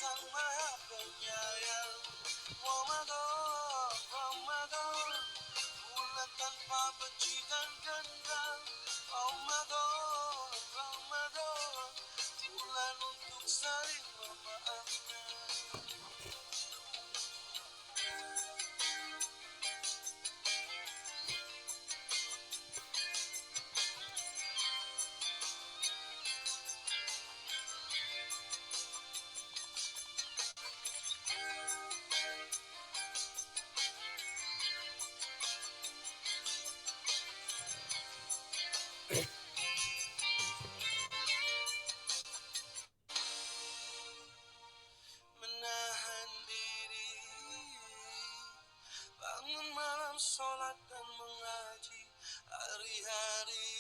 Sang Maha Penyayang. Ramadan, Ramadan, bulan tanpa benci dan dendam. Ramadan, Ramadan, bulan untuk saling memaafkan. Menahan diri, bangun malam sholat dan mengaji hari-hari,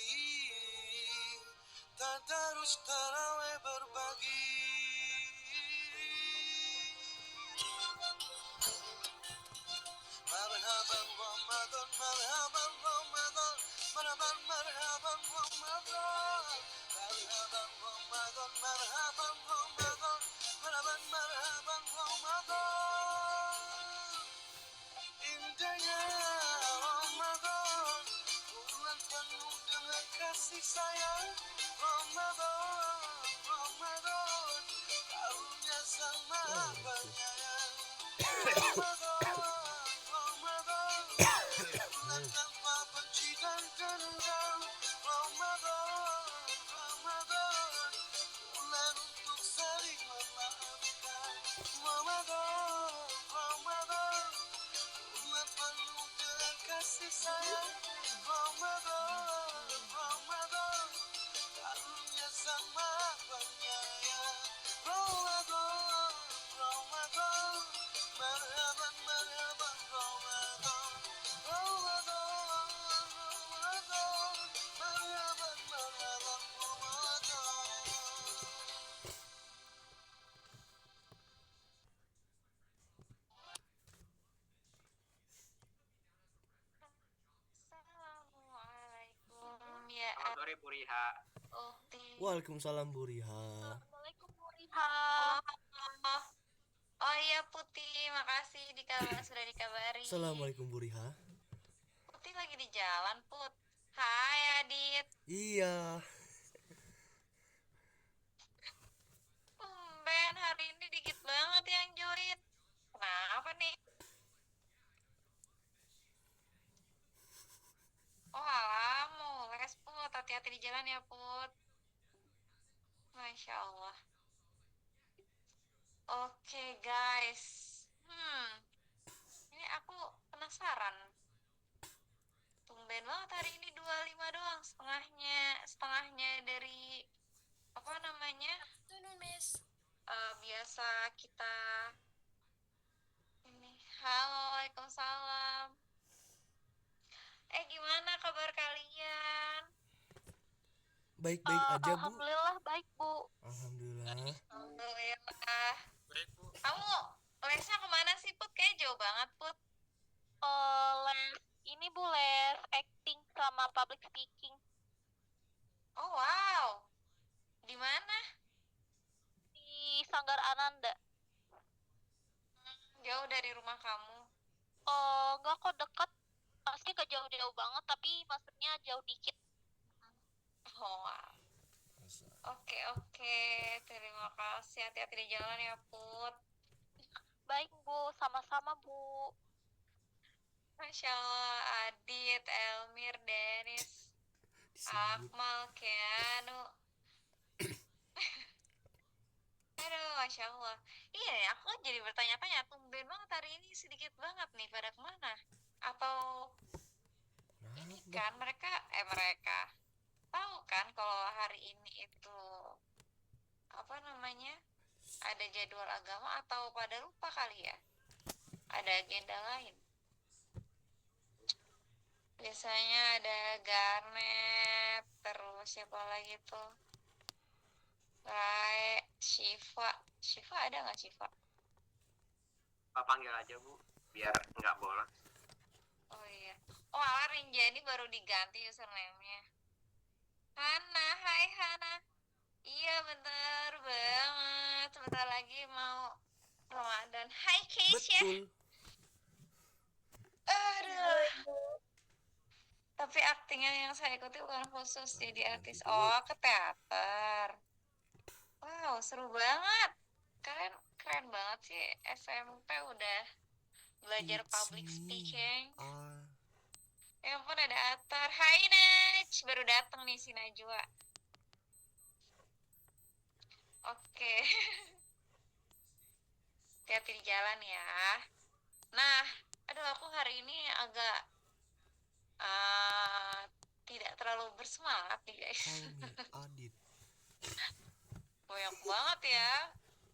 tadarus tarawih berbagi. Marhaban Ramadan, marhaban Ramadan, marhaban marhaban Ramadan, marhaban Ramadan, marhaban Ramadan, marhaban marhaban Ramadan. Indahnya Ramadan, bulan penuh dengan kasih sayang. Ramadan, Ramadan, karunia Sang Maha Penyayang. Ramadan, Ramadan, bulan tanpa benci dan dendam. Ramadan, Ramadan, bulan untuk saling memaafkan. Ramadan, Ramadan, bulan penuh dengan kasih sayang. Ramadan, Ramadan, karunia Sang Maha Penyayang. Ramadan, Ramadan, marhaban marhaban Ramadan. Ramadan, Ramadan, marhaban marhaban Ramadan. Assalamualaikum ya. Selamat sore Bu Riha. Waalaikumsalam Bu Riha. Assalamualaikum Bu Riha. Oh iya Putih, makasih sudah dikabari. Assalamualaikum Bu Riha. Putih lagi di jalan Put. Hai Adit. Iya. Tumben hari ini dikit banget yang join. Kenapa nih? Oh alah, mau les Put. Hati-hati di jalan ya Put. Masya Allah. Oke guys. Ini aku penasaran. Tumben banget hari ini 25 doang. Setengahnya dari apa namanya? Afternoon, Miss. Biasa kita ini. Halo, Waalaikumsalam. Gimana kabar kalian? Baik-baik aja Bu. Alhamdulillah baik Bu. Alhamdulillah. Alhamdulillah. Baik Bu. Kamu lesnya kemana sih Put? Kayak jauh banget Put. Les ini Bu, les acting sama public speaking Oh wow. Di mana? di Sanggar Ananda. Jauh dari rumah kamu. Enggak kok, dekat. Maksudnya gak jauh-jauh banget, tapi maksudnya jauh dikit. Oh wow. Oke. Terima kasih. Hati-hati di jalan ya Put. Baik Bu, sama-sama Bu. Masya Allah, Adit, Elmir, Dennis, Akmal, Keanu. Aduh, Masya Allah. Iya ya, aku jadi bertanya-tanya, tumben banget hari ini sedikit banget nih, pada kemana? Atau ini kan mereka tahu kan kalau hari ini itu apa namanya, ada jadwal agama, atau pada lupa kali ya, ada agenda lain. Biasanya ada Garnet, terus siapa lagi tuh, Rai, Shiva ada nggak Shiva? Pak panggil aja Bu, biar nggak bolos. Oh iya. Oh ala Rinjani baru diganti username-nya. Hana, hai Hana. Iya bener banget. Sebentar lagi mau Ramadan. Hai Keisha. Betul. Aduh. Tapi aktingnya yang saya ikuti bukan khusus jadi artis. Dulu. Oh, ke teater. Wow, seru banget. Kalian keren banget sih. SMP udah belajar It's public me. speaking. Ah, Ya ampun ada Atar. Hai Naj. Baru datang nih si Najwa. Oke. Hati-hati di jalan ya. Nah, aduh aku hari ini agak eh, tidak terlalu bersemangat nih guys. call me Adit. Banyak banget ya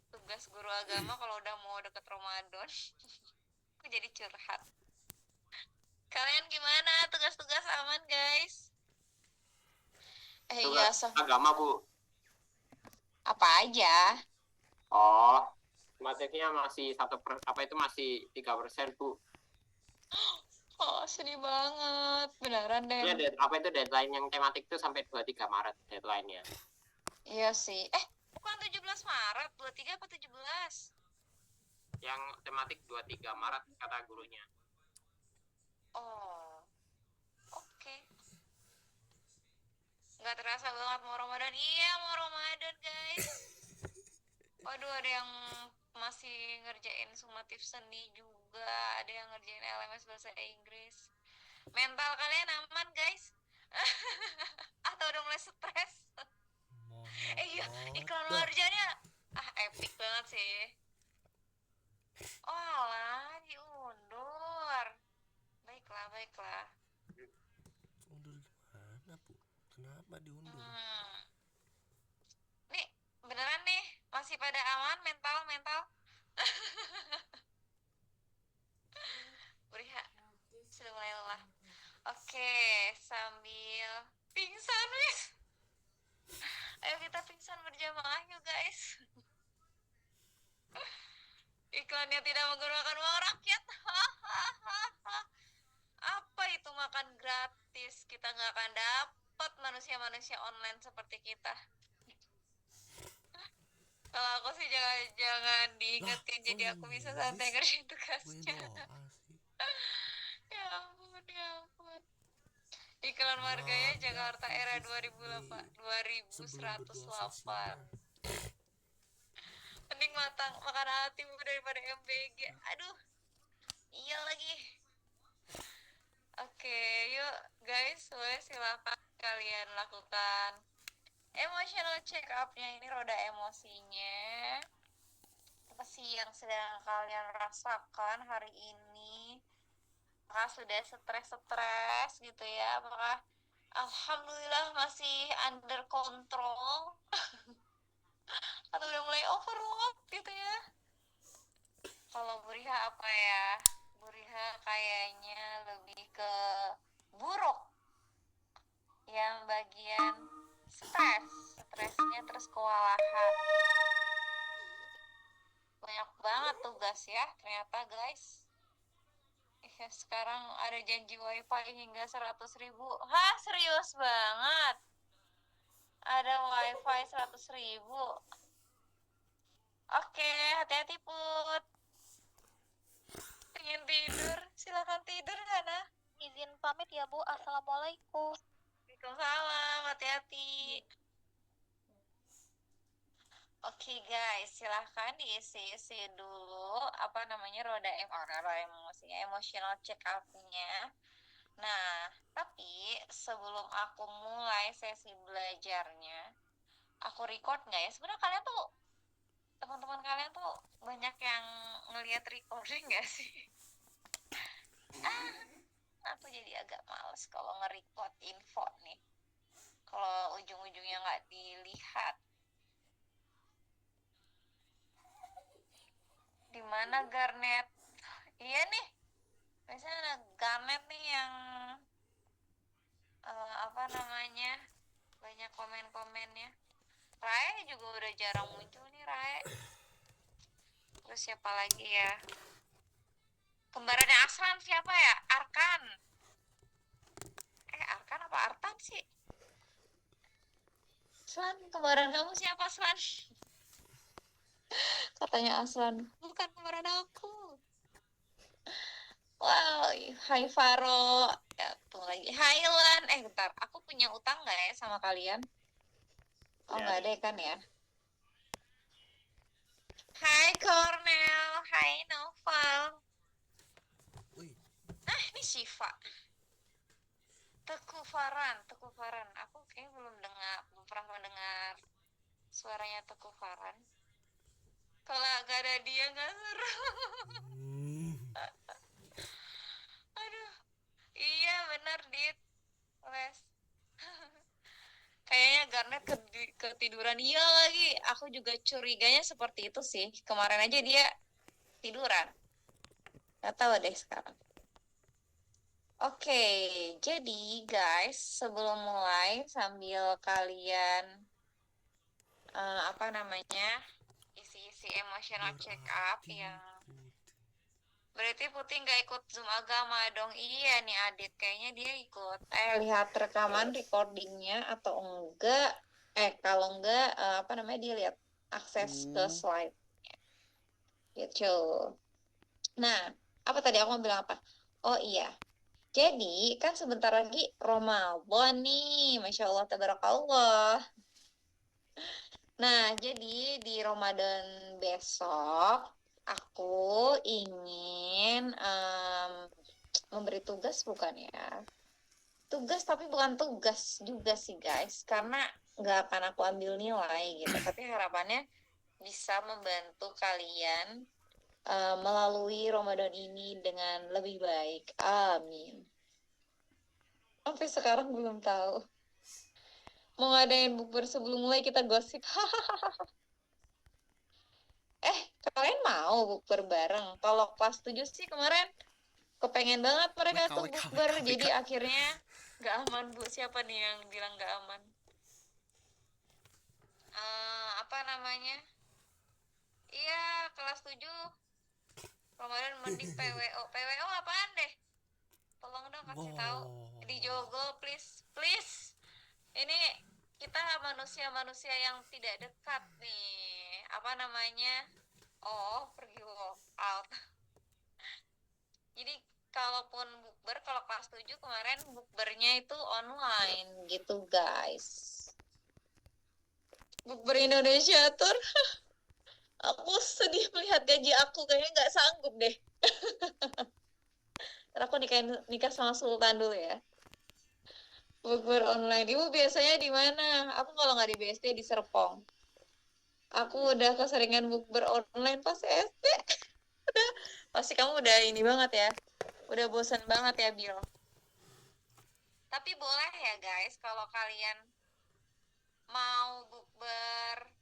tugas guru agama kalau udah mau deket Ramadan. Aku jadi curhat. Kalian gimana? Tugas-tugas aman guys? Iya, Tugas agama bu. apa aja? Oh, materinya masih apa itu masih 3% bu. Oh, sedih banget. Beneran deh. Ini apa itu deadline yang tematik itu sampai 23 Maret deadline-nya. Iya sih. Bukan 17 Maret, 23 apa 17? Yang tematik 23 Maret kata gurunya. Oh, oke. Nggak terasa banget mau Ramadan. Iya, mau Ramadan, guys. Waduh, ada yang masih ngerjain sumatif seni juga. Ada yang ngerjain LMS bahasa Inggris. Mental kalian aman, guys? Atau udah mulai stres? Iya, iklan Dah. warjanya epic banget sih. Oh lah, diundur. Baiklah, baiklah. Undur gimana, Bu? Kenapa diundur? Nih, beneran nih, masih pada aman mental. Beriha, sudah mulai lelah. Oke, sambil pingsan, wis. Ayo kita pingsan berjamaah yuk, guys. Iklannya tidak menggunakan uang rakyat. Apa itu makan gratis? Kita nggak akan dapat manusia-manusia online seperti kita. Kalau aku sih jangan diingetin, jadi aku bisa santai ngerjain Gue tugasnya. doa sih. Ya ampun. Iklan marganya Jakarta era 2008, 2108. Mending makan hatimu daripada MBG. Aduh. Iya lagi. Oke, yuk guys, boleh silakan kalian lakukan emotional check up-nya. Ini roda emosinya. Apa sih yang sedang kalian rasakan hari ini? Apakah sudah stres gitu ya? Apakah alhamdulillah masih under control? Atau udah mulai overload gitu ya? Kalau Buriha apa ya? Buriha kayaknya lebih ke buruk. Yang bagian stresnya terus kewalahan. Banyak banget tugas ya ternyata guys. Ya, sekarang ada janji wifi hingga 100.000. Hah, serius banget? Ada wifi 100.000. Oke, hati-hati Put. Pengen tidur, silakan tidur Hana. Izin pamit ya Bu. Assalamualaikum. Waalaikumsalam, hati-hati. Oke guys, silahkan diisi dulu roda emosinya, emotional check up-nya. Nah, tapi sebelum aku mulai sesi belajarnya, aku record nggak ya? Sebenarnya kalian tuh, teman-teman kalian tuh banyak yang ngelihat recording nggak sih? Aku jadi agak males kalau nge-record info nih. Kalau ujung-ujungnya nggak dilihat. Di mana Garnet? Iya nih, biasanya ada Garnet nih yang banyak komen-komennya. Rae juga udah jarang muncul nih Rae. Terus siapa lagi ya? Kembarannya Aslan siapa ya? Arkan. Arkan apa Artan sih? Aslan, kembaran kamu siapa, Aslan? Katanya Aslan, bukan kembaran aku. Wow, hai Faro. Ya, tunggu lagi. Hai Lan. Bentar. Aku punya utang nggak ya sama kalian? Oh, Ya. nggak ada kan ya? Hai Cornel. Hai Noval. Wih, Ini Shiva. Teguh Faran. Teguh Faran. Aku kayaknya belum pernah mendengar suaranya Teguh Faran. Kalau nggak ada dia nggak seru. hmm, Aduh. Iya bener, Dit. Les. Kayaknya Garnet ketiduran. Iya lagi, aku juga curiganya seperti itu sih. Kemarin aja dia tiduran. Gak tahu deh sekarang. Oke, jadi guys, sebelum mulai sambil kalian apa namanya isi-isi emotional check up yang berarti Putih nggak ikut Zoom agama dong. Iya nih Adit, kayaknya dia ikut. Lihat rekaman recordingnya atau enggak. Kalau enggak, apa namanya, dia lihat akses ke slide. Gitu. Nah, apa tadi aku mau bilang apa? Oh iya, jadi kan sebentar lagi Ramadan nih. Masya Allah, tabarakallah. Nah, jadi di Ramadan besok, aku ingin memberi tugas, bukan ya? Tugas tapi bukan tugas juga sih guys, karena nggak akan aku ambil nilai gitu. Tapi harapannya bisa membantu kalian melalui Ramadan ini dengan lebih baik. Amin. Sampai sekarang belum tahu. Mau ngadain bukber sebelum mulai kita gosip. Kalian mau bukber bareng? Kalau kelas 7 sih kemarin kepengen banget mereka WK, tuh WK, bukber. WK. Jadi akhirnya nggak aman, Bu. Siapa nih yang bilang nggak aman? Apa namanya? Iya, kelas 7 Ramadan mending PWO. PWO apaan deh? Tolong dong kasih tahu. Wow. Di Jogo, please. Please. Ini kita manusia-manusia yang tidak dekat nih. Apa namanya? Oh, pergi walk out. Jadi kalaupun bukber, kalau kelas 7 kemarin bukbernya itu online gitu guys. Bukber Indonesia Tour. Aku sedih melihat gaji aku, kayaknya nggak sanggup deh. Ntar aku nikah sama Sultan dulu ya. Bukber online. Ibu biasanya di mana? Aku kalau nggak di BSD di Serpong. Aku udah keseringan bukber online pas SD. Pasti kamu udah ini banget ya. Udah bosan banget ya, Bill. Tapi boleh ya guys, kalau kalian mau bukber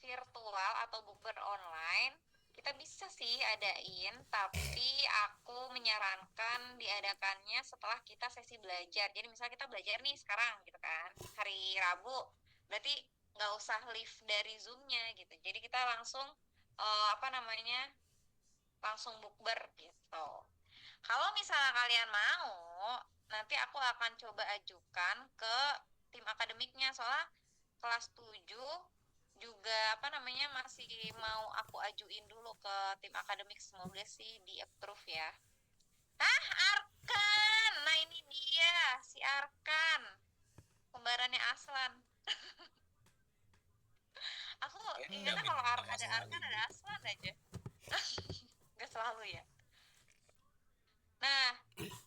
virtual atau bukber online, kita bisa sih adain, tapi aku menyarankan diadakannya setelah kita sesi belajar. Jadi misalnya kita belajar nih sekarang gitu kan, hari Rabu, berarti nggak usah live dari Zoom-nya gitu. Jadi kita langsung apa namanya, langsung bukber gitu. Kalau misalnya kalian mau, nanti aku akan coba ajukan ke tim akademiknya, soalnya kelas 7 juga apa namanya masih mau aku ajuin dulu ke tim akademik, semoga sih di approve ya. Arkan, nah ini dia si Arkan, kembarannya Aslan. Aku ingatnya kalau ada Arkan ada Aslan aja. Gak selalu ya. Nah,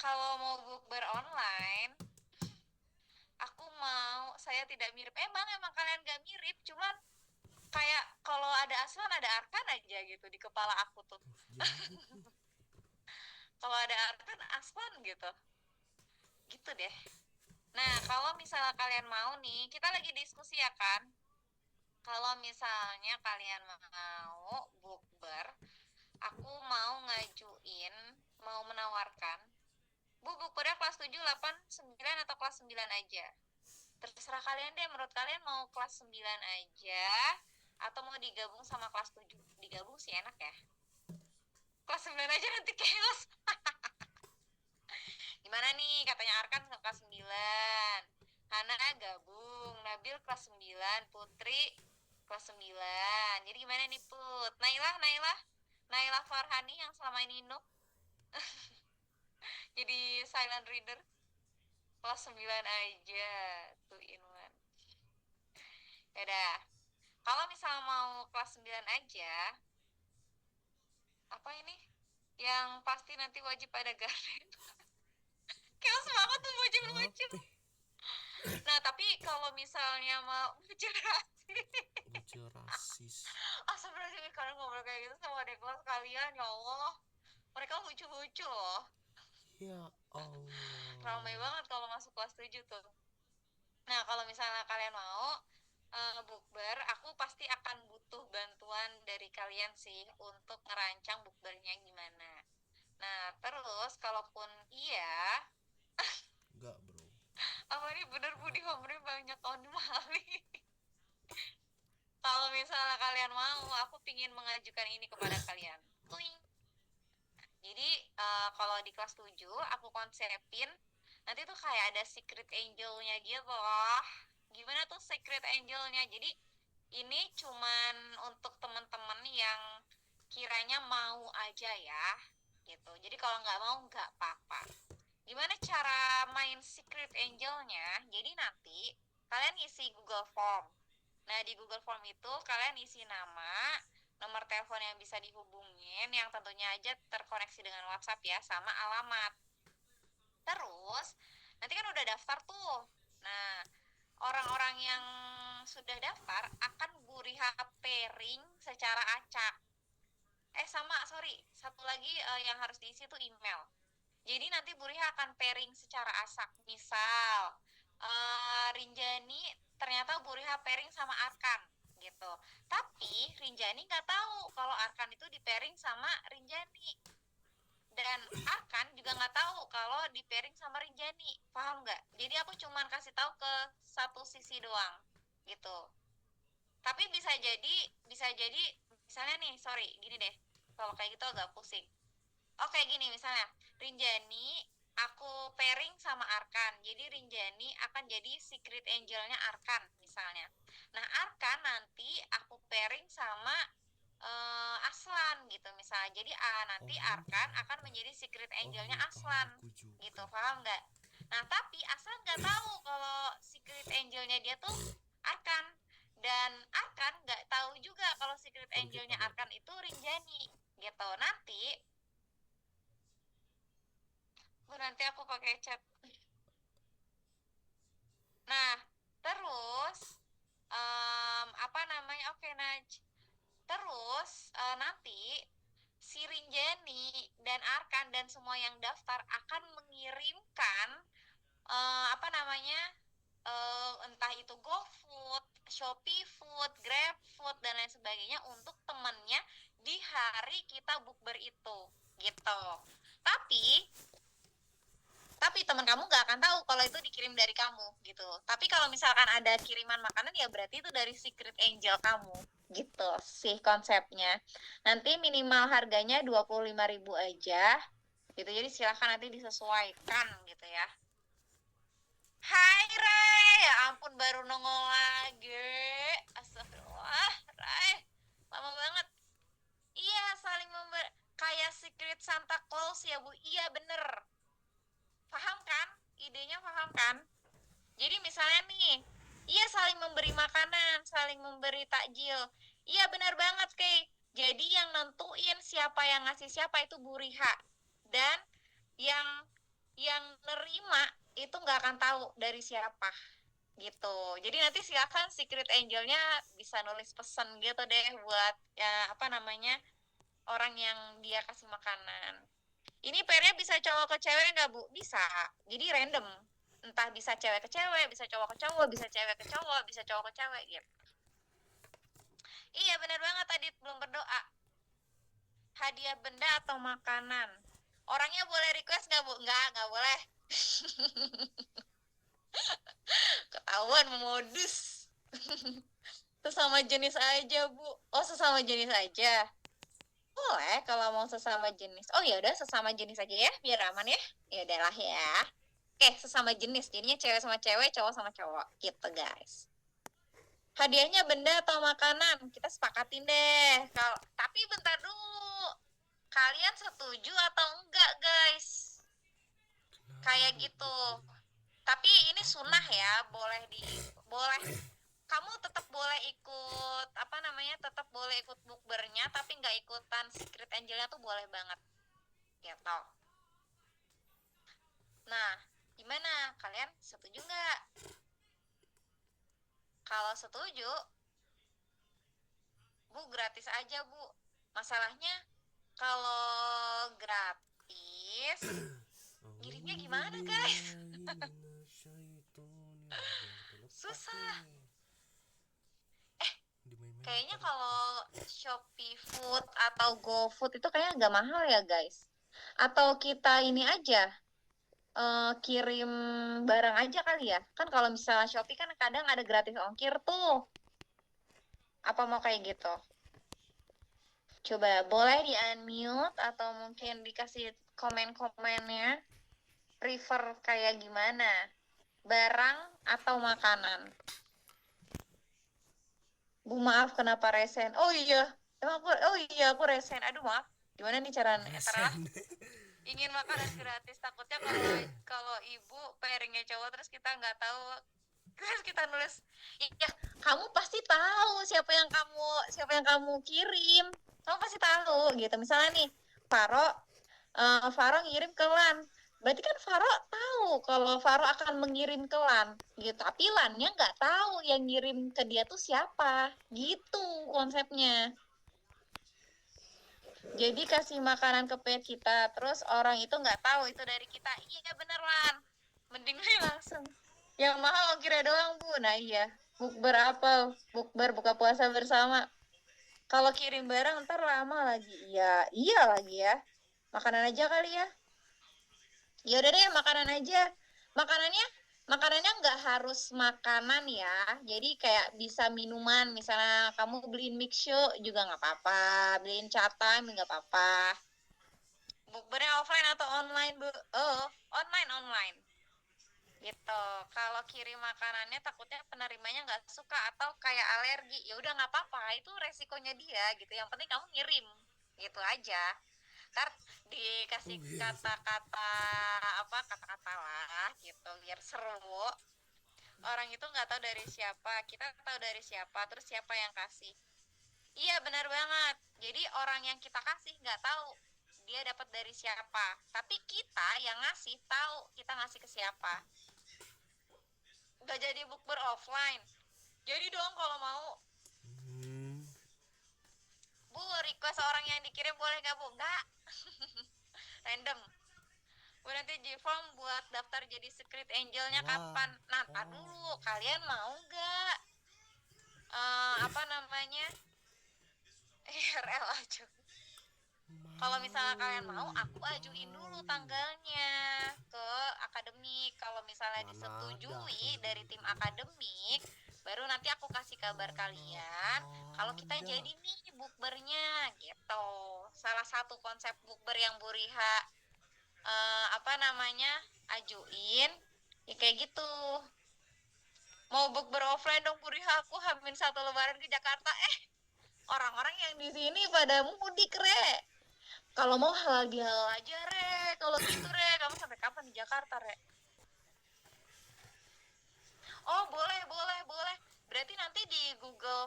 kalau mau bukber online, saya tidak mirip. Emang kalian gak mirip, cuman kayak kalau ada Aslan ada Arkan aja gitu di kepala aku tuh. Kalau ada Arkan Aslan gitu. Gitu deh. Nah, kalau misalnya kalian mau nih, kita lagi diskusi ya kan? Kalau misalnya kalian mau bukber, aku mau ngajuin, mau menawarkan, Bu, bukbernya kelas 7, 8, 9 atau kelas 9 aja. Terserah kalian deh, menurut kalian mau kelas 9 aja atau mau digabung sama kelas 7? Digabung sih enak ya. Kelas 9 aja nanti chaos. Gimana nih, katanya Arkan kelas 9. Hana gabung. Nabil kelas 9, Putri kelas 9. Jadi gimana nih Put? Nailah Farhani yang selama ini noob jadi silent reader kelas 9 aja, tuh in one. Yaudah, kalau misalnya mau kelas 9 aja, apa ini? Yang pasti nanti wajib ada Garden. Chaos banget tuh bocil-bocil. Apa? Nah, tapi kalau misalnya mau bocil rasis. Bocil rasis. Astagfirullahaladzim, kalian ngobrol kayak gitu sama adik kelas kalian, ya Allah. Mereka lucu-lucu loh. Ya Allah. Ramai banget kalau masuk kelas 7 tuh. Nah, kalau misalnya kalian mau bukber, aku pasti akan butuh bantuan dari kalian sih untuk ngerancang bukbernya gimana. Nah, terus kalaupun iya, Enggak, bro. apa ini bener Budi Homri banyak anomali. Kalau misalnya kalian mau, aku pingin mengajukan ini kepada kalian. Tuing. Jadi kalau di kelas 7 aku konsepin nanti tuh kayak ada secret angelnya gitu loh. Gimana tuh secret angelnya? Jadi ini cuman untuk teman-teman yang kiranya mau aja ya, gitu. Jadi kalau nggak mau nggak apa-apa. Gimana cara main secret angelnya? Jadi nanti kalian isi Google Form. Nah, di Google Form itu kalian isi nama, nomor telepon yang bisa dihubungin, yang tentunya aja terkoneksi dengan WhatsApp ya, sama alamat. Terus, nanti kan udah daftar tuh. Nah, orang-orang yang sudah daftar akan Buriha pairing secara acak. Satu lagi yang harus diisi tuh email. Jadi nanti Buriha akan pairing secara acak. Misal, Rinjani ternyata Buriha pairing sama Arkan gitu. Tapi Rinjani nggak tahu kalau Arkan itu di pairing sama Rinjani. Dan Arkan juga nggak tahu kalau di pairing sama Rinjani. Paham nggak? Jadi aku cuman kasih tahu ke satu sisi doang gitu. Tapi bisa jadi misalnya nih, gini deh. Kalau kayak gitu agak pusing. Oke, gini misalnya, Rinjani aku pairing sama Arkan. Jadi Rinjani akan jadi secret angelnya Arkan misalnya. Nah, Arkan nanti aku pairing sama Aslan gitu misalnya. Jadi nanti Arkan akan menjadi secret angelnya Aslan. Gitu, paham nggak? Nah, tapi Aslan nggak tahu kalau secret angelnya dia tuh Arkan. Dan Arkan nggak tahu juga kalau secret angelnya Arkan itu Rinjani. Gitu. Nanti aku pakai chat. Nah, terus Oke, Naj. Terus nanti si Rinjani dan Arkan dan semua yang daftar akan mengirimkan entah itu GoFood, Shopee Food, GrabFood dan lain sebagainya untuk temennya di hari kita bukber itu, gitu. Tapi teman kamu nggak akan tahu kalau itu dikirim dari kamu gitu. Tapi kalau misalkan ada kiriman makanan ya berarti itu dari secret angel kamu gitu sih konsepnya. Nanti minimal harganya 25.000 aja gitu. Jadi silahkan nanti disesuaikan gitu ya. Hai Ray, ya ampun baru nongol lagi. Astagfirullah, Ray. Lama banget. Iya, saling kayak secret Santa Claus ya, Bu. Iya, bener. Paham kan? Idenya paham kan? Jadi misalnya nih, iya saling memberi makanan, saling memberi takjil. Iya benar banget, Kay. Jadi yang nentuin siapa yang ngasih siapa itu Buriha. Dan yang nerima itu nggak akan tahu dari siapa gitu. Jadi nanti silakan secret angelnya bisa nulis pesan gitu deh buat orang yang dia kasih makanan. Ini pairnya bisa cowok ke cewek nggak, Bu? Bisa. Jadi random. Entah bisa cewek ke cewek, bisa cowok ke cowok, bisa cewek ke cowok, bisa cowok ke cewek gitu. Iya, benar banget tadi belum berdoa. Hadiah benda atau makanan. Orangnya boleh request nggak, Bu? Nggak boleh. Ketahuan modus. Sesama jenis aja, Bu. Oh, sesama jenis aja. Boleh kalau mau sesama jenis. Oh ya udah sesama jenis aja ya, biar aman ya. Ya udahlah ya. Oke, sesama jenis. Jadinya cewek sama cewek, cowok sama cowok. Gitu, guys. Hadiahnya benda atau makanan? Kita sepakatin deh. Tapi bentar dulu. Kalian setuju atau enggak, guys? Kenapa, Kayak Bu? gitu. Tapi ini sunnah ya, boleh kamu tetap boleh ikut tetap boleh ikut bukbernya, tapi nggak ikutan Secret Angelnya tuh boleh banget gitu. Nah, gimana, kalian setuju nggak? Kalau setuju, Bu, gratis aja, Bu. Masalahnya kalau gratis ngirimnya gimana, guys? Susah. Kayaknya kalau Shopee Food atau GoFood itu kayaknya nggak mahal ya, guys. Atau kita ini aja, kirim barang aja kali ya. Kan kalau misalnya Shopee kan kadang ada gratis ongkir tuh. Apa mau kayak gitu? Coba boleh di-unmute atau mungkin dikasih komen-komennya. Prefer kayak gimana? Barang atau makanan? Bu, maaf kenapa resen? Oh iya, aku resen. Aduh, maaf. Gimana nih cara ingin makanan gratis, takutnya kalau ibu pairingnya cowok terus kita nggak tahu, terus kita nulis, iya kamu pasti tahu siapa yang kamu kirim, kamu pasti tahu gitu. Misalnya nih Faro ngirim ke LAN, berarti kan Faro tahu kalau Faro akan mengirim ke LAN gitu, tapi LAN-nya nggak tahu yang ngirim ke dia tuh siapa gitu konsepnya. Jadi kasih makanan ke pet kita, terus orang itu nggak tahu itu dari kita. Iya bener, Lan. Mending langsung. Yang mahal ongkirnya doang, Bu. Nah iya. Bukber apa? Bukber buka puasa bersama. Kalau kirim barang ntar lama lagi. Iya lagi ya. Makanan aja kali ya. Ya udah deh, makanan aja. Makanannya nggak harus makanan ya. Jadi kayak bisa minuman. Misalnya kamu beliin mixio juga nggak apa-apa. Beliin chat time nggak apa-apa. Bukbernya offline atau online, Bu? Oh, online. Gitu. Kalau kirim makanannya takutnya penerimanya nggak suka atau kayak alergi. Ya udah nggak apa-apa. Itu resikonya dia gitu. Yang penting kamu ngirim. Gitu aja. Ntar dikasih kata-kata lah gitu biar seru. Orang itu nggak tahu dari siapa, kita tahu dari siapa, terus siapa yang kasih. Iya benar banget. Jadi orang yang kita kasih nggak tahu dia dapat dari siapa, tapi kita yang ngasih tahu kita ngasih ke siapa. Nggak jadi bukber offline. Jadi dong kalau mau. Bu, request orang yang dikirim boleh nggak, Bu? Nggak. Random. Bu, nanti G-Form buat daftar jadi Secret Angelnya kapan? Nah, ntar dulu. Kalian mau nggak? IRL aja. Kalau misalnya kalian mau, aku ajuin dulu tanggalnya ke akademik. Kalau misalnya disetujui dari tim akademik, baru nanti aku kasih kabar kalian kalau kita jadi nih bukbernya gitu. Salah satu konsep bukber yang Bu Riha ajuin ya kayak gitu. Mau bukber offline dong Bu Riha, aku hamil 1 lebaran ke Jakarta. Orang-orang yang di sini pada mudik, Re. Kalau mau halal bihalal aja, Re. Kalau gitu, Re, kamu sampai kapan di Jakarta, Re? Oh, boleh. Berarti nanti di Google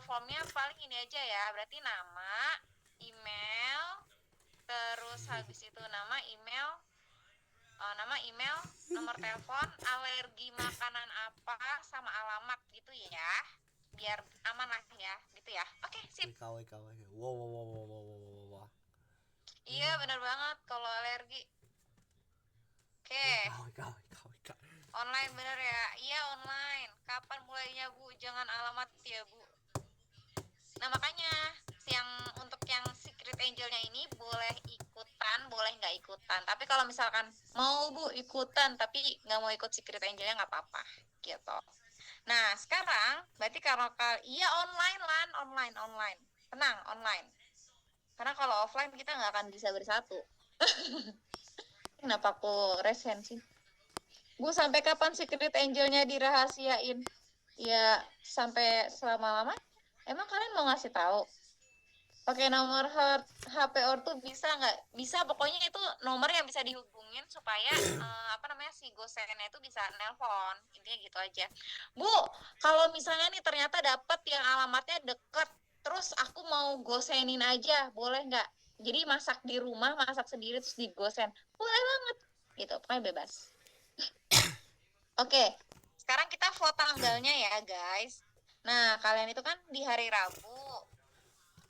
Form-nya paling ini aja ya. Berarti nama, email, terus habis itu nama, email, nomor telepon, alergi makanan apa, sama alamat gitu ya. Biar aman lah ya, gitu ya. Oke, sip. Wow. Iya, benar banget kalau alergi. Oke. Online bener ya? Iya, online. Kapan mulainya, Bu? Jangan alamat ya, Bu. Nah, makanya untuk yang Secret Angelnya ini boleh ikutan, boleh nggak ikutan. Tapi kalau misalkan mau, Bu, ikutan tapi nggak mau ikut Secret Angelnya nggak apa-apa, gitu. Nah, sekarang berarti iya online, Lan, online. Tenang, online. Karena kalau offline kita nggak akan bisa bersatu. Kenapa aku resen sih? Bu, sampai kapan Secret Angelnya dirahasiain? Ya, sampai selama-lama. Emang kalian mau ngasih tahu? Pakai nomor HP ortu bisa nggak? Bisa, pokoknya itu nomor yang bisa dihubungin supaya si gosennya itu bisa nelpon. Intinya gitu aja. Bu, kalau misalnya nih ternyata dapat yang alamatnya deket, terus aku mau gosenin aja, boleh nggak? Jadi masak di rumah, masak sendiri terus digosen. Boleh banget. Gitu, pokoknya bebas. Oke, sekarang kita vote tanggalnya ya guys. Nah, kalian itu kan di hari Rabu.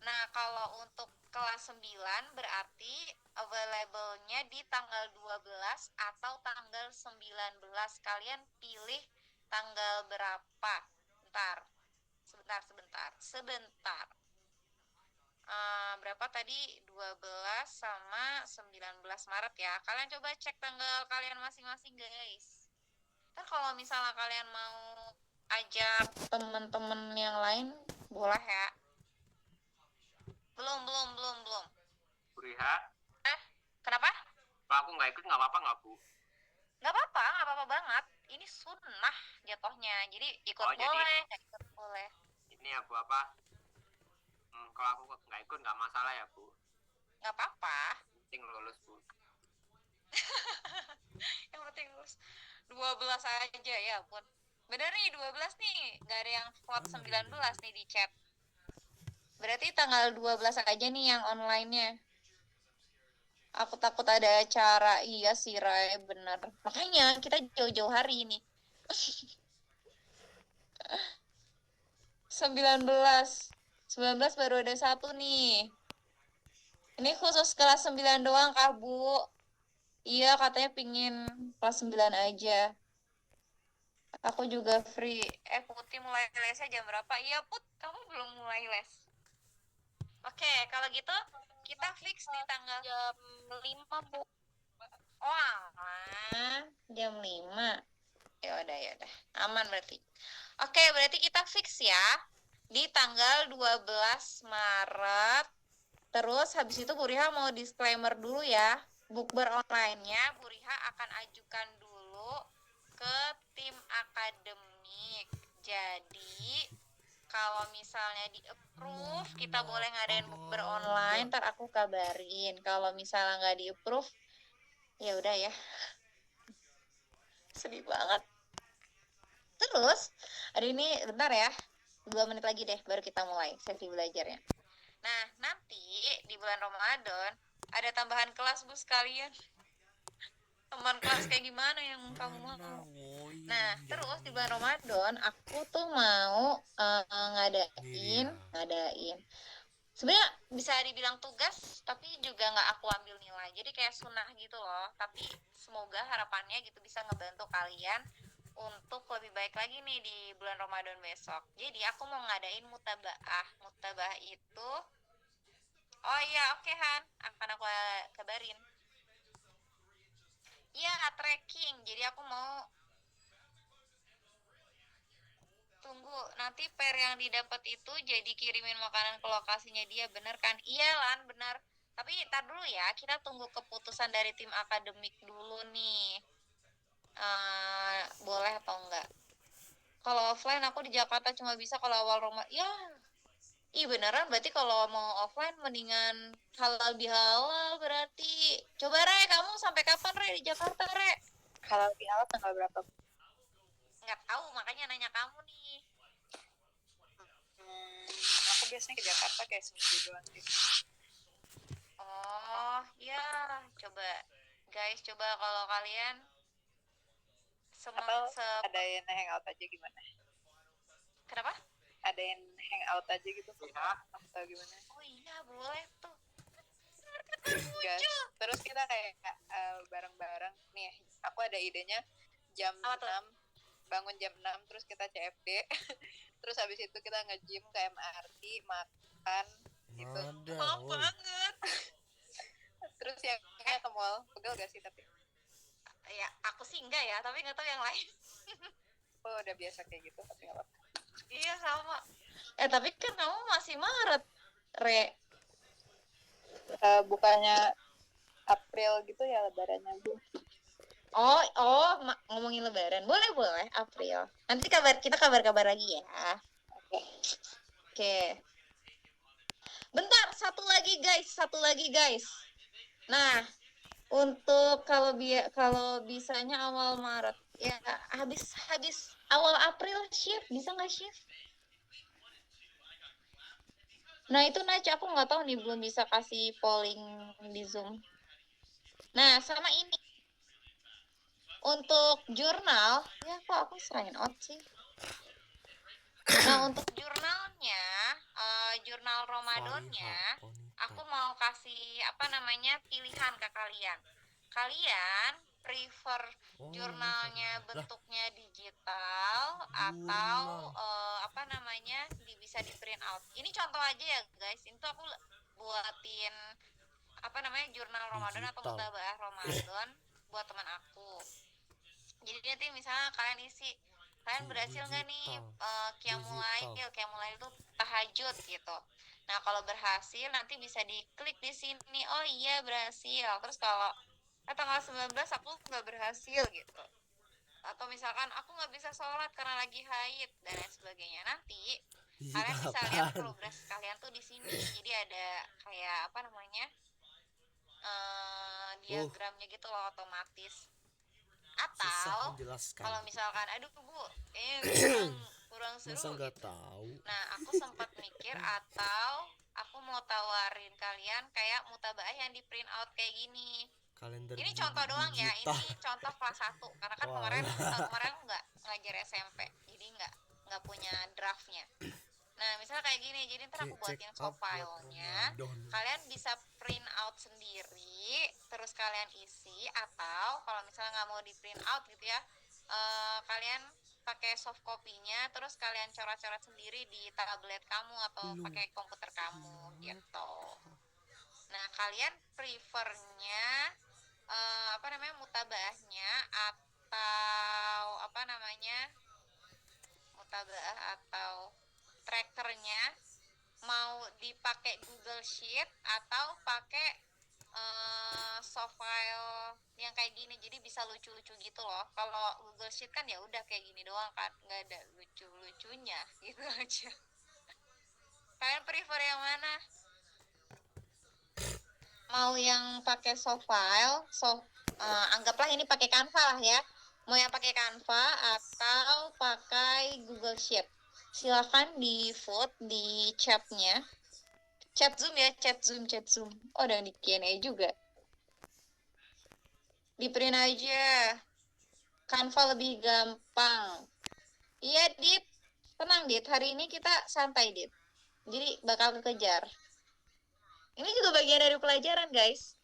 Nah, kalau untuk kelas 9 berarti available-nya di tanggal 12 atau tanggal 19. Kalian pilih tanggal berapa? Sebentar. Berapa tadi? 12 sama 19 Maret ya. Kalian coba cek tanggal kalian masing-masing guys. Ntar kalau misalnya kalian mau ajak temen-temen yang lain, boleh ya. Belum. Buriha, Kenapa? kalau aku nggak ikut nggak apa-apa nggak Bu? Nggak apa-apa banget. Ini sunnah jatuhnya. Jadi ikut Oh, jadi- boleh, nggak ikut boleh. Ini ya Bu apa? Kalau aku nggak ikut nggak masalah ya Bu? Nggak apa-apa. Penting lulus Bu. Yang penting lulus. 12 aja ya ampun. Bener nih 12 nih. Nggak ada yang vote 19 nih di chat. Berarti tanggal 12 aja nih yang online-nya. Aku takut ada acara. Iya sih Ray, bener. Makanya kita jauh-jauh hari ini. 19 baru ada satu nih. Ini khusus kelas 9 doang kah Bu? Iya katanya pingin kelas 9 aja. Aku juga free. Putih mulai lesnya jam berapa? Iya Put, kamu belum mulai les. Oke, kalau gitu kita fix di tanggal Jam 5, Bu. Oh, jam 5. Ya udah. Aman berarti. Oke, berarti kita fix ya di tanggal 12 Maret. Terus habis itu Bu Riha mau disclaimer dulu ya. Bukber online-nya Bu Riha akan ajukan dulu ke tim akademik. Jadi kalau misalnya di approve kita boleh ngadain bukber online, ntar aku kabarin. Kalau misalnya nggak di approve, ya udah ya. Sedih banget. Terus hari ini bentar ya, 2 menit lagi deh baru kita mulai sesi belajarnya. Nah nanti di bulan Ramadan ada tambahan kelas Bu sekalian. Teman kelas kayak gimana yang kamu mau? Nah, terus di bulan Ramadan aku tuh mau ngadain. Sebenarnya bisa dibilang tugas, tapi juga nggak aku ambil nilai. Jadi kayak sunnah gitu loh. Tapi semoga harapannya gitu bisa ngebantu kalian untuk lebih baik lagi nih di bulan Ramadan besok. Jadi aku mau ngadain mutabaah. Mutabaah itu, oh iya oke Han, akan aku kabarin. Iya, trekking. Jadi aku mau tunggu nanti per yang didapat itu jadi kirimin makanan ke lokasinya dia, bener kan? Iya Lan, bener. Tapi ntar dulu ya, kita tunggu keputusan dari tim akademik dulu nih. Boleh atau enggak? Kalau offline aku di Jakarta cuma bisa kalau awal Ramadan. Ya, beneran berarti kalau mau offline mendingan halal bihalal berarti. Coba Re, kamu sampai kapan Re di Jakarta Re? Halal bihalal tanggal berapa? Nggak tahu, makanya nanya kamu nih. Aku biasanya ke Jakarta kayak seminggu doang sih. Oh, ya, coba guys, coba kalau kalian Atau adain hangout aja gimana? Kenapa? Adain hangout aja gitu. Iya. Atau gimana? Oh iya, boleh tuh. Gas. Terus kita kayak bareng-bareng nih. Aku ada idenya jam Apa tuh? 6, bangun jam 6 terus kita CFD. Terus habis itu kita nge-gym ke MRT, makan gitu. Maaf banget. Terus yang ke mall, pegel gak sih tapi? Ya, aku sih enggak ya, tapi nggak tahu yang lain. Oh, udah biasa kayak gitu, tapi gak apa-apa. Iya, sama. Tapi kan kamu masih Maret, Re. Bukannya April gitu ya lebarannya Bu? Ngomongin Lebaran. Boleh, April. Nanti kita kabar-kabar lagi ya. Oke. Bentar, satu lagi guys. Nah, untuk kalau bisanya awal Maret, ya habis awal April shift, bisa nggak shift? Nah itu Naca, aku nggak tahu nih, belum bisa kasih polling di Zoom. Nah sama ini, untuk jurnal, ya kok aku sign out sih. Nah untuk jurnalnya, jurnal Ramadannya, aku mau kasih pilihan ke kalian. Kalian prefer jurnalnya bentuknya digital atau bisa di print out. Ini contoh aja ya guys. Ini tuh aku buatin jurnal Ramadan atau Digital. mutaba'ah Ramadan buat teman aku. Jadi nanti misalnya kalian isi, kalian berhasil nggak nih Qiyamul Lail itu tahajud gitu. Nah kalau berhasil nanti bisa diklik di sini, oh iya berhasil. Terus kalau tanggal 19 aku nggak berhasil gitu, atau misalkan aku nggak bisa sholat karena lagi haid dan lain sebagainya, nanti kalian bisa lihat progres kalian tuh di sini. Jadi ada kayak diagramnya gitu loh, otomatis. Atau kalau misalkan aduh bu kurang seru Masa nggak gitu. tahu? Nah aku sempat mikir, atau aku mau tawarin kalian kayak mutaba'ah yang di print out kayak gini. Kalender Ini contoh doang ya, digital. ini contoh kelas 1 karena kan kemarin aku nggak ngajar SMP, jadi nggak punya draftnya. Nah misalnya kayak gini, jadi ntar aku buatin soft filenya, kalian bisa print out sendiri terus kalian isi, atau kalau misalnya nggak mau di print out gitu ya, kalian pakai soft copy-nya terus kalian coret-coret sendiri di tablet kamu atau pakai komputer kamu gitu. Nah kalian prefernya mutaba'ahnya atau mutaba'ah atau trackernya mau dipakai Google Sheet atau pakai soft file yang kayak gini, jadi bisa lucu-lucu gitu loh. Kalau Google Sheet kan ya udah kayak gini doang kan, nggak ada lucu-lucunya gitu aja. Kalian prefer yang mana? Mau yang pakai soft file, anggaplah ini pakai Canva lah ya. Mau yang pakai Canva atau pakai Google Sheet? Silakan di vote di chatnya. Chat Zoom ya, chat Zoom. Oh, dan di Q&A juga. Di print aja. Canva lebih gampang. Iya, Dit. Tenang, Dit. Hari ini kita santai, Dit. Jadi bakal kekejar. Ini juga bagian dari pelajaran, guys.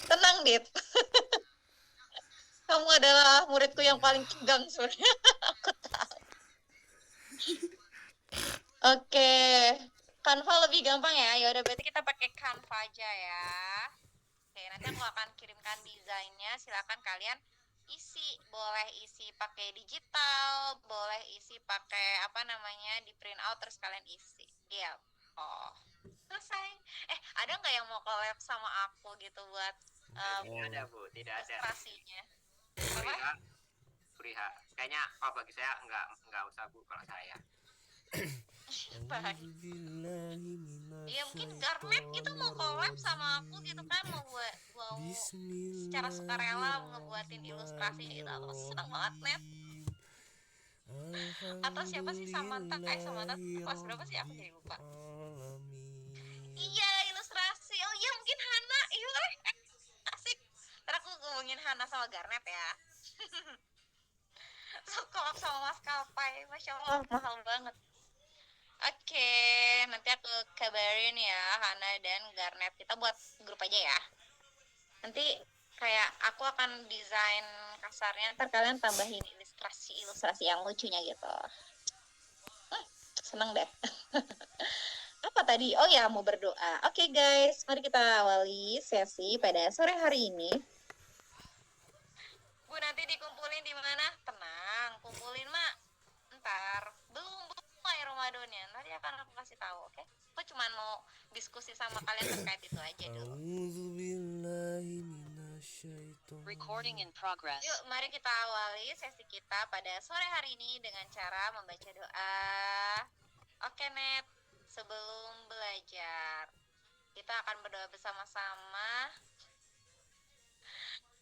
Tenang, Dit. Kamu adalah muridku yang paling tegang sebenarnya. Aku tahu. Oke. Canva lebih gampang ya. Ya udah berarti kita pakai Canva aja ya. Oke, nanti aku akan kirimkan desainnya. Silakan kalian isi. Boleh isi pakai digital, boleh isi pakai di print out terus kalian isi. Deal. Oh, selesai. Ada nggak yang mau collab sama aku gitu buat Tidak ada bu, tidak ada. ilustrasinya? Priha. Kayaknya kalau bagi saya nggak usah bu kalau saya. Iya mungkin Garnet gitu mau collab sama aku gitu kan, mau secara sukarela ngebuatin ilustrasi gitu. Aku seneng banget Net. Atau siapa sih Samantha? Samantha kelas berapa sih, aku jadi lupa. Iya ilustrasi. Oh iya mungkin Hana. Iya asik. Ntar aku ngomongin Hana sama Garnet ya. So collab sama maskapai, Masya Allah mahal banget. Oke, nanti aku kabarin ya Hana dan Garnet, kita buat grup aja ya. Nanti kayak aku akan desain kasarnya, ntar kalian tambahin ilustrasi yang lucunya gitu. Seneng deh. Apa tadi? Oh ya, mau berdoa. Oke guys, mari kita awali sesi pada sore hari ini. Bu, nanti dikumpulin di mana? Tenang, kumpulin mak. Ntar belum mulai Ramadannya, nanti akan aku kasih tahu, oke? Aku cuma mau diskusi sama kalian terkait itu aja dulu. Recording in progress. Yuk, mari kita awali sesi kita pada sore hari ini dengan cara membaca doa. Oke, Net. Sebelum belajar, kita akan berdoa bersama-sama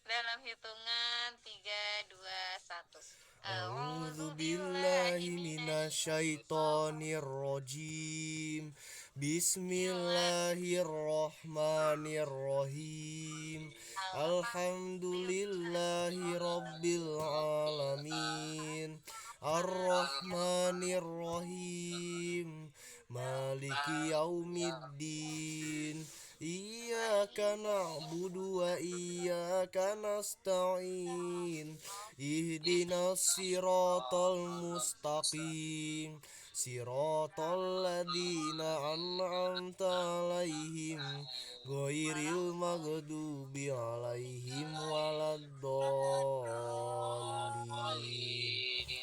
dalam hitungan 3, 2, 1. A'udzu billahi minasyaitonir rajim. Bismillahirrahmanirrahim. Alhamdulillahi rabbil alamin. Ar-Rahmanir-Rahim. Maliki yaumiddin. Iyyaka na'budu wa iyyaka nasta'in. Ihdinas siratal mustaqim. Siratal ladzina an'amta 'alaihim ghairil maghdubi 'alaihim waladdallin.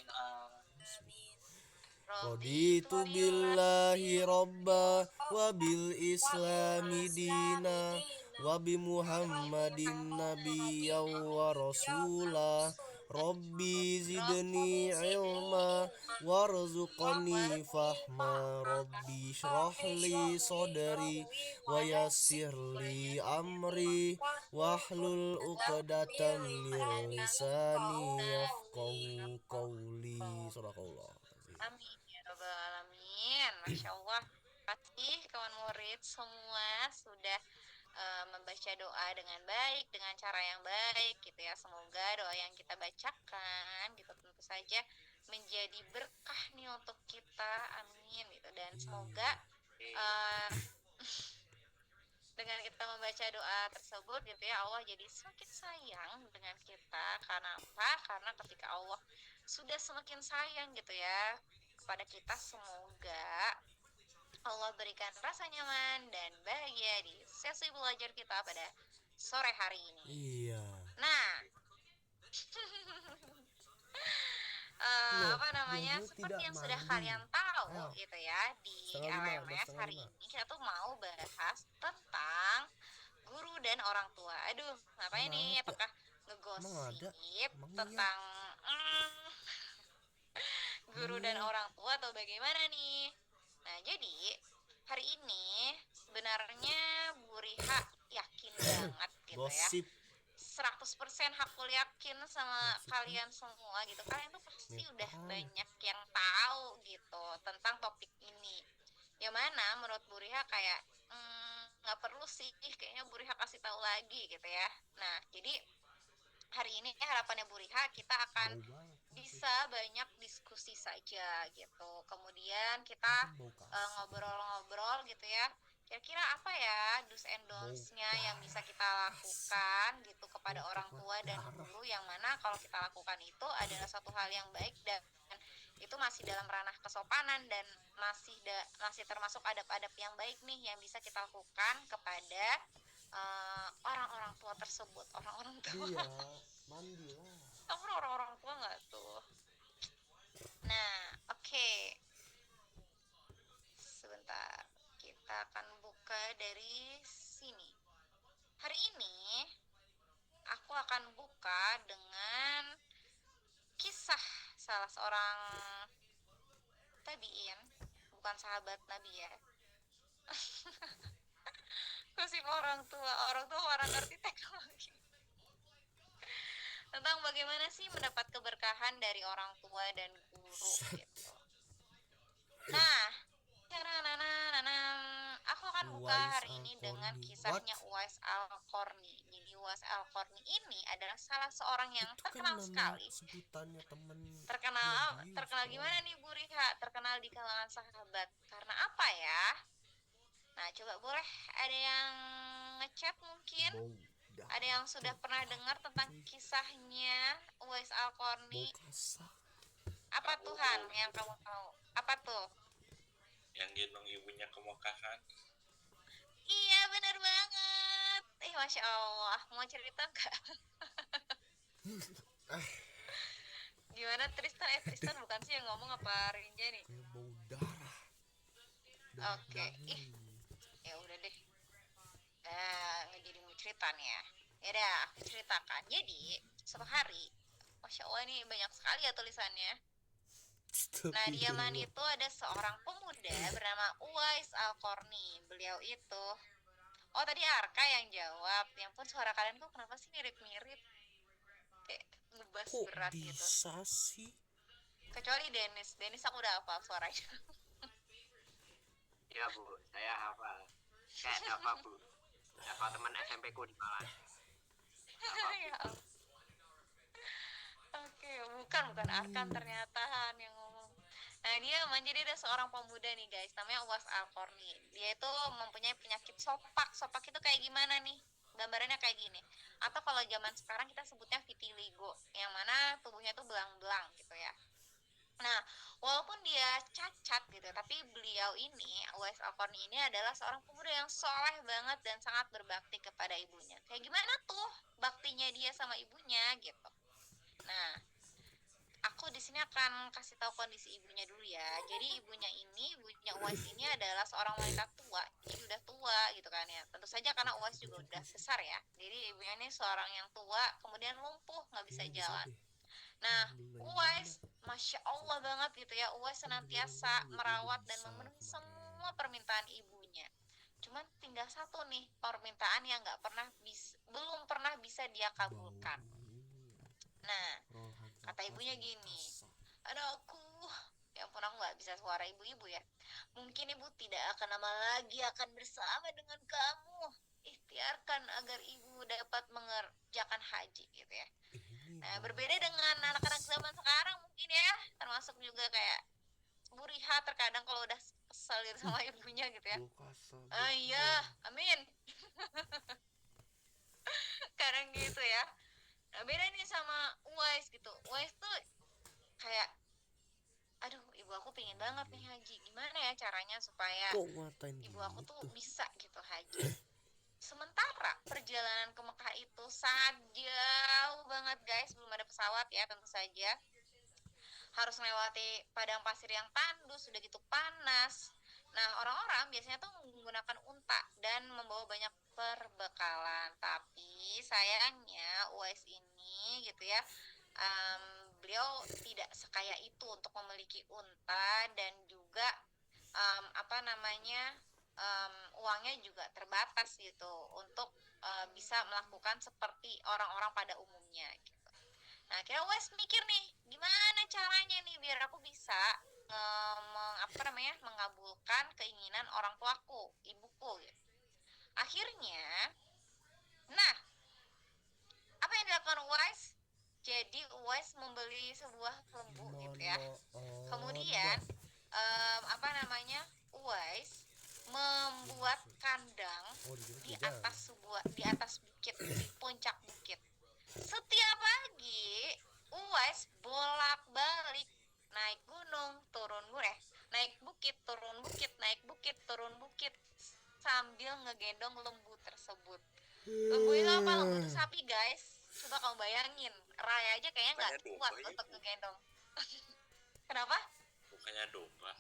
Raditu billahi rabba wa bil islami dina wa bi muhammadin nabiyya wa rasula. Rabbi zidni ilma warzuqni fahma. Rabbi shrahli sadri wa yassirli amri wahlul uqdatam min lisani yafqahu qawli. Sadaqallah. Amin ya rabbal alamin. Masya Allah. Pasti kawan murid semua sudah membaca doa dengan baik, dengan cara yang baik gitu ya. Semoga doa yang kita bacakan gitu tentu saja menjadi berkah nih untuk kita. Amin gitu. Dan semoga dengan kita membaca doa tersebut gitu ya, Allah jadi semakin sayang dengan kita. Karena apa? Karena ketika Allah sudah semakin sayang gitu ya kepada kita, semoga Allah berikan rasa nyaman dan bahagia di sesi belajar kita pada sore hari ini. Iya. Nah, apa namanya, seperti yang sudah kalian tahu gitu ya, di LMS hari ini kita tuh mau bahas tentang guru dan orang tua. Aduh, ngapain nih? Apakah ngegosip tentang guru dan orang tua atau bagaimana nih? Nah, jadi hari ini sebenarnya Bu Riha yakin banget gitu ya. 100% aku yakin sama kalian semua gitu. Kalian tuh pasti udah banyak yang tahu gitu tentang topik ini. Yang mana menurut Bu Riha kayak nggak perlu sih kayaknya Bu Riha kasih tahu lagi gitu ya. Nah, jadi hari ini harapannya Bu Riha kita akan bisa banyak diskusi saja gitu. Kemudian kita ngobrol-ngobrol gitu ya. Kira-kira apa ya do's and don'ts-nya yang bisa kita lakukan gitu kepada orang tua dan guru, yang mana kalau kita lakukan itu adalah satu hal yang baik dan itu masih dalam ranah kesopanan dan masih termasuk adab-adab yang baik nih yang bisa kita lakukan kepada orang-orang tua tersebut. Orang-orang tua. Iya, mandi lah. Kamu orang-orang tua nggak tuh? Nah, oke. Sebentar, kita akan buka dari sini. Hari ini aku akan buka dengan kisah salah seorang tabiin, bukan sahabat Nabi ya. Gosip orang tua orang ngerti teknologi. Tentang bagaimana sih mendapat keberkahan dari orang tua dan guru gitu. Nah, aku akan buka hari ini dengan kisahnya Uwais Al-Qarni. Jadi Uwais Al-Qarni ini adalah salah seorang yang terkenal sekali. Terkenal gimana nih Bu Riha? Terkenal di kalangan sahabat. Karena apa ya? Nah, coba boleh ada yang ngechat mungkin? Ada yang sudah pernah dengar tentang kisahnya Uwais Al-Qarni? Apa Tuhan yang kamu tahu? Apa tuh? Yang gendong ibunya ke Mekah kan? Iya, benar banget. Masya Allah. Mau cerita nggak? Gimana Tristan? Tristan bukan sih yang ngomong, apa Rinja nih? Bau darah. Oke. Ya udah deh. Nggak jadi mau cerita nih ya. Ya udah, aku ceritakan. Jadi, suatu hari, Masya Allah ini banyak sekali ya tulisannya. Nah, di Yaman Astagfirullah. itu ada seorang pemuda bernama Uwais Al-Qarni. Beliau itu, oh tadi Arka yang jawab. Ya ampun, suara kalian kok kenapa sih mirip-mirip? Kayak ngebas Kok berat gitu. bisa sih? Kecuali Dennis. Dennis aku udah hafal suaranya. Ya Bu, saya hafal. Kayak apa Bu? Hafal teman SMP ku di Malang. Ya ampun. Oke, bukan Arkan ternyata Han yang ngomong. Nah, dia menjadi ada seorang pemuda nih guys, namanya Uwais Al-Qarni. Dia itu mempunyai penyakit sopak. Sopak itu kayak gimana nih? Gambarannya kayak gini. Atau kalau zaman sekarang kita sebutnya vitiligo, yang mana tubuhnya tuh belang-belang gitu ya. Nah, walaupun dia cacat gitu, tapi beliau ini, Uwais Al-Qarni ini adalah seorang pemuda yang soleh banget dan sangat berbakti kepada ibunya. Kayak gimana tuh baktinya dia sama ibunya gitu. Nah, aku di sini akan kasih tahu kondisi ibunya dulu ya. Jadi ibunya Uwais ini adalah seorang wanita tua, jadi udah tua gitu kan ya. Tentu saja karena Uwais juga udah besar ya. Jadi ibunya ini seorang yang tua, kemudian lumpuh, nggak bisa jalan. Nah, Uwais, Masya Allah banget gitu ya. Uwais senantiasa merawat dan memenuhi semua permintaan ibunya. Cuman tinggal satu nih permintaan yang belum pernah bisa dia kabulkan. Nah, kata ibunya gini, anakku, ya ampun aku gak bisa suara ibu-ibu ya. Mungkin ibu tidak akan lama lagi akan bersama dengan kamu. Ikhtiarkan agar ibu dapat mengerjakan haji gitu ya. Nah, berbeda dengan anak-anak zaman sekarang mungkin ya, termasuk juga kayak Bu Riha terkadang kalau udah kesel gitu sama ibunya gitu ya. Ah iya, amin. Kadang gitu ya. Nah, beda nih sama Uwais gitu. Uwais tuh kayak, aduh ibu aku pengen banget nih haji. Gimana ya caranya supaya Kok ngatain ibu aku tuh gitu? bisa gitu haji. Sementara perjalanan ke Mekah itu sangat jauh banget guys. Belum ada pesawat ya tentu saja. Harus melewati padang pasir yang tandus, sudah gitu panas. Nah, orang-orang biasanya tuh menggunakan unta dan membawa banyak perbekalan. Tapi sayangnya Uwais ini gitu ya, beliau tidak sekaya itu untuk memiliki unta dan juga apa namanya uangnya juga terbatas gitu untuk bisa melakukan seperti orang-orang pada umumnya gitu. Nah, akhirnya Wes mikir nih, gimana caranya nih biar aku bisa mengabulkan keinginan orang tuaku, ibuku gitu. Akhirnya, nah, apa yang dilakukan Wes? Jadi Wes membeli sebuah lembu gitu ya. Kemudian Wes membuat kandang di atas bukit, di puncak bukit. Setiap pagi Uwais bolak-balik naik gunung, naik bukit, turun bukit, naik bukit, turun bukit sambil ngegendong lembu tersebut. Lembu itu apa? Lembu itu sapi guys. Coba kamu bayangin, Raya aja kayaknya nggak kuat untuk ngegendong. Kenapa? Bukannya domba.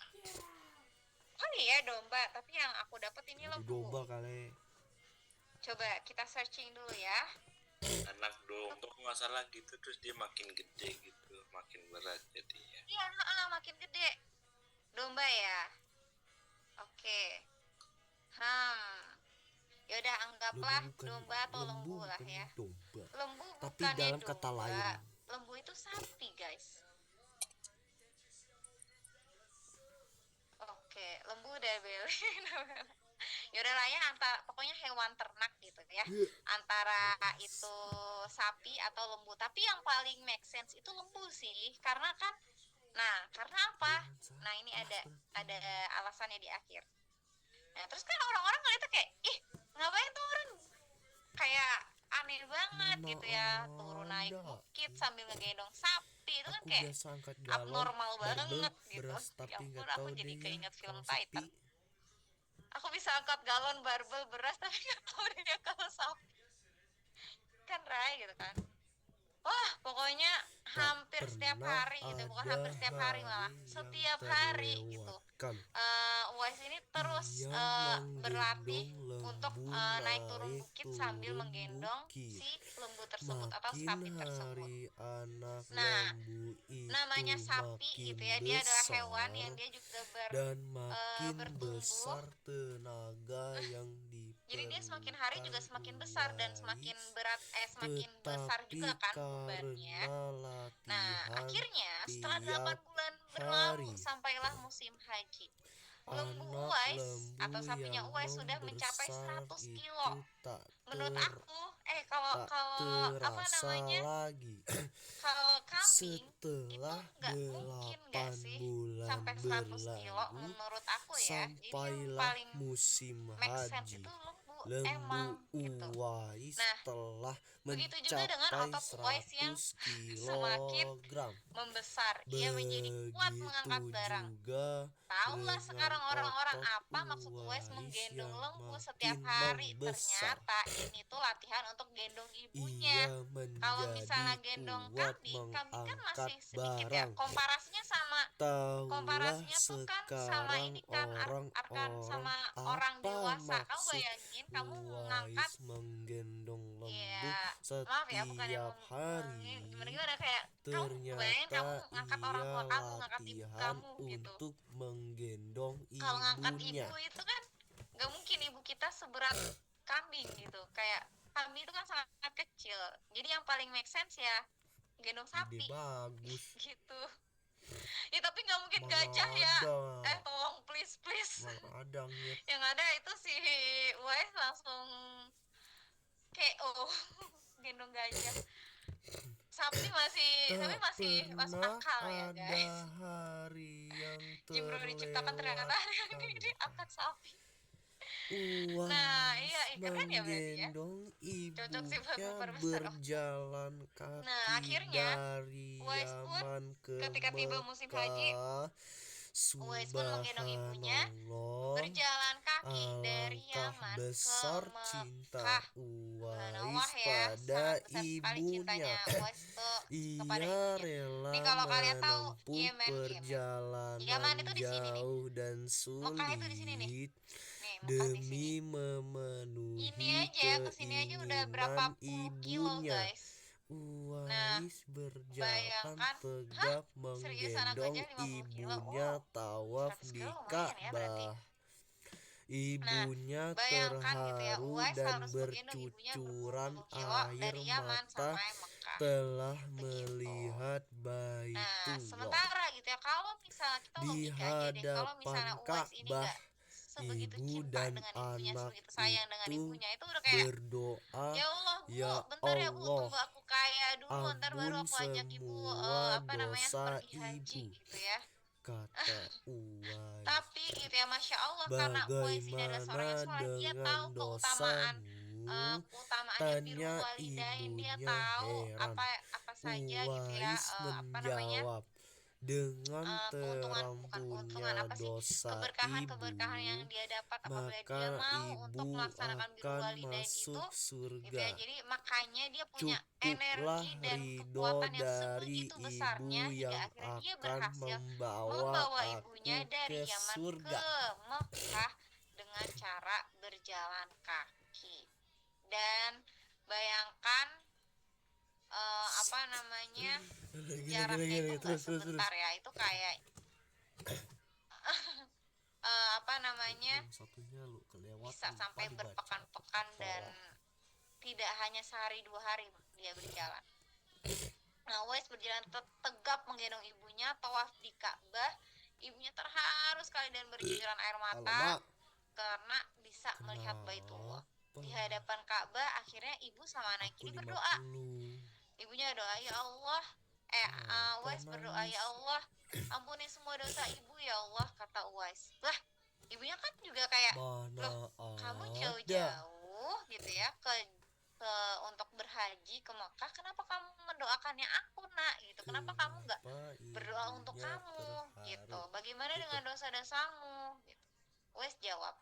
Oh iya domba, tapi yang aku dapat ini lembu. Domba kali. Coba kita searching dulu ya. Anak domba kok nggak salah gitu, terus dia makin gede gitu, makin berat jadinya. Iya, makin gede. Domba ya. Oke. Yaudah anggaplah domba atau lembu lah ya. Domba. Lembu Tapi bukannya dalam kata domba. lain. Lembu itu sapi guys. Oke, lembu udah beli. Yaudah lah ya, pokoknya hewan ternak gitu ya. Antara itu sapi atau lembu. Tapi yang paling make sense itu lembu sih, karena kan, karena apa? Nah ini ada alasannya di akhir. Nah terus kan orang-orang ngeliatnya kayak, ih ngapain tuh orang kayak aneh banget gitu ya, turun naik bukit sambil ngegendong sapi itu kan kayak abnormal banget gitu. Ya ampun, aku jadi keinget film Titan. Aku bisa angkat galon barbel beras tapi nggak tahu dia kalau sapi kan Rai gitu kan. Wah pokoknya hampir setiap hari gitu, bukan hampir setiap hari malah setiap hari gitu. Uwais ini terus Ia berlatih menggendong untuk lembu, naik turun bukit naik sambil turun menggendong bukit. si lembu tersebut atau Makin sapi tersebut. hari anak Nah, lembu itu namanya sapi makin gitu ya, dia adalah besar hewan yang dia juga dan makin bertumbuh. besar tenaga yang Jadi dia semakin hari juga semakin besar dan semakin Uwais. berat, semakin besar Tetapi juga kan bebannya. karena Nah, latihan akhirnya setelah 8 tiap bulan berlalu hari, sampailah musim haji. Lembu anak Uwais lembu atau sapinya yang Uwais sudah mencapai membesar 100 itu kilo. Menurut aku, kalau tak kalau apa terasa namanya? lagi. Kalau kambing itu Setelah nggak mungkin nggak 8 sih bulan sampai 100 kilo berlalu, menurut aku ya. Jadi yang sampailah paling musim make sense haji. itu lembu Lembu emang gitu. Uwais Nah, telah begitu juga dengan mencapai otot Uwais yang 100 semakin kilogram. membesar, ia menjadi kuat mengangkat Begitu barang. juga Tahulah dengan sekarang orang-orang otot apa maksud Uwais Uwais menggendong yang lembu setiap makin hari. membesar. Ternyata ini tuh latihan untuk gendong ibunya. Ia Kalau misalnya menjadi gendong kuat kambing kan mengangkat masih sedikit ya. barang. Komparasinya sama Tahulah komparasinya tuh kan sama sekarang ini kan orang-orang sama orang apa dewasa. Kamu maksud bayangin kamu mengangkat Uwais menggendong lembu ya maaf ya bukan yang setiap hari. gimana kayak kamu bayangin Ternyata kamu ngangkat orang tua ia kamu, ngangkat ibu latihan kamu gitu. untuk menggendong Kalau ngangkat ibunya. ibu itu kan nggak mungkin ibu kita seberat kambing gitu. Kayak kambing itu kan sangat kecil. Jadi yang paling make sense ya gendong Ide sapi bagus. gitu. Ya tapi nggak mungkin Mana gajah ya. ada, Tolong please. mana ada Nyet. Yang ada itu si Wes langsung KO gendong gajah. Sapi masih masuk akal ya ada guys. hari yang Jimbro diciptakan ternyata terlewatkan. ini angkat sapi. Uwais Nah, iya, keren ya berarti ya. menggendong Cocok sih buat ibunya memperbesar. berjalan kaki Nah, akhirnya, dari Uwais pun Yaman ke ketika tiba musim haji, Mekah. Uwais pun menggendong ibunya Subhanallah, berjalan kaki dari alangkah Yaman besar ke cinta Mekah. Uwais ya, pada sangat besar sekali ibunya. cintanya Uwais tuh kepada Ia ibunya. rela Nih, kalau kalian tahu, menempuh Yemen. perjalanan Yaman itu di sini nih. jauh dan Mekah itu di sini nih. sulit Nih, Mekah di sini. demi memenuhi Ini aja kesini aja udah berapa keinginan puluh kilo ibunya. guys. Uwais berjalan bayangkan, tegap serius anak menggendong gajah 50 kilo? ibunya Oh, tawaf 100 di kilo lumayan ya berarti. Ka'bah. Ibunya Bayangkan gitu ya, terharu Uwais dan harus menggendong ibunya bercucuran berpuluh kilo air dari Yaman mata sampai Mekah. telah Begitu. melihat Nah, Baitullah sementara gitu ya, kalau misalnya kita di logika aja deh, kalau misalnya hadapan Uwais ini Ka'bah. enggak sebegitu Ibu cinta dan dengan ibunya, anak sebegitu sayang dengan itu ibunya, itu udah kayak berdoa, ya Allah bu, "Ya bentar ya bu, Allah, tunggu aku kaya dulu, ntar baru ampun aku ajak ibu semua dosa pergi haji ibu," gitu ya. kata Uwais. Tapi gitu ya, Masya Allah, karena Uwais ini adalah seorang yang Bagaimana soleh, dia tahu dengan keutamaan dosamu? keutamaannya birrul Tanya walidain, dia ibunya tahu heran. apa saja gitu ya, Uwais apa namanya, menjawab dengan keuntungan, bukan keuntungan, terampunnya apa sih, dosa keberkahan ibu, yang dia dapat apabila dia maka mau untuk ibu melaksanakan birrul akan walidain itu masuk gitu surga. ya. Jadi makanya dia punya Cukuplah energi dan ridho kekuatan yang dari sebegitu besarnya ibu hingga yang akhirnya dia akan berhasil membawa membawa aku ibunya dari ke Yaman surga. ke Mekah dengan cara berjalan kaki. Dan bayangkan apa namanya, jaraknya itu nggak sebentar ya, itu kayak apa namanya, Yang satunya lu kelewat bisa lupa sampai dibaca. berpekan-pekan dan tidak hanya sehari 2 hari dia berjalan. Nah, Uwais berjalan tegap menggendong ibunya, tawaf di Ka'bah. Ibunya terharu sekali dan bercucuran air Halo, mata Mak. karena bisa melihat Baitullah. Di hadapan Ka'bah, akhirnya ibu sama anak Aku ini berdoa. 50. Ibunya doa, ya Allah, Uwais berdoa, ya Allah, ampuni semua dosa ibu ya Allah, kata Uwais. Lah, ibunya kan juga kayak, Mana kamu ada. jauh-jauh gitu ya ke untuk berhaji ke Mekah, kenapa kamu mendoakannya aku nak gitu, kenapa kamu nggak Kenapa berdoa untuk ibunya kamu terharu? gitu, bagaimana Gitu. dengan dosa-dosamu gitu. Uwais jawab,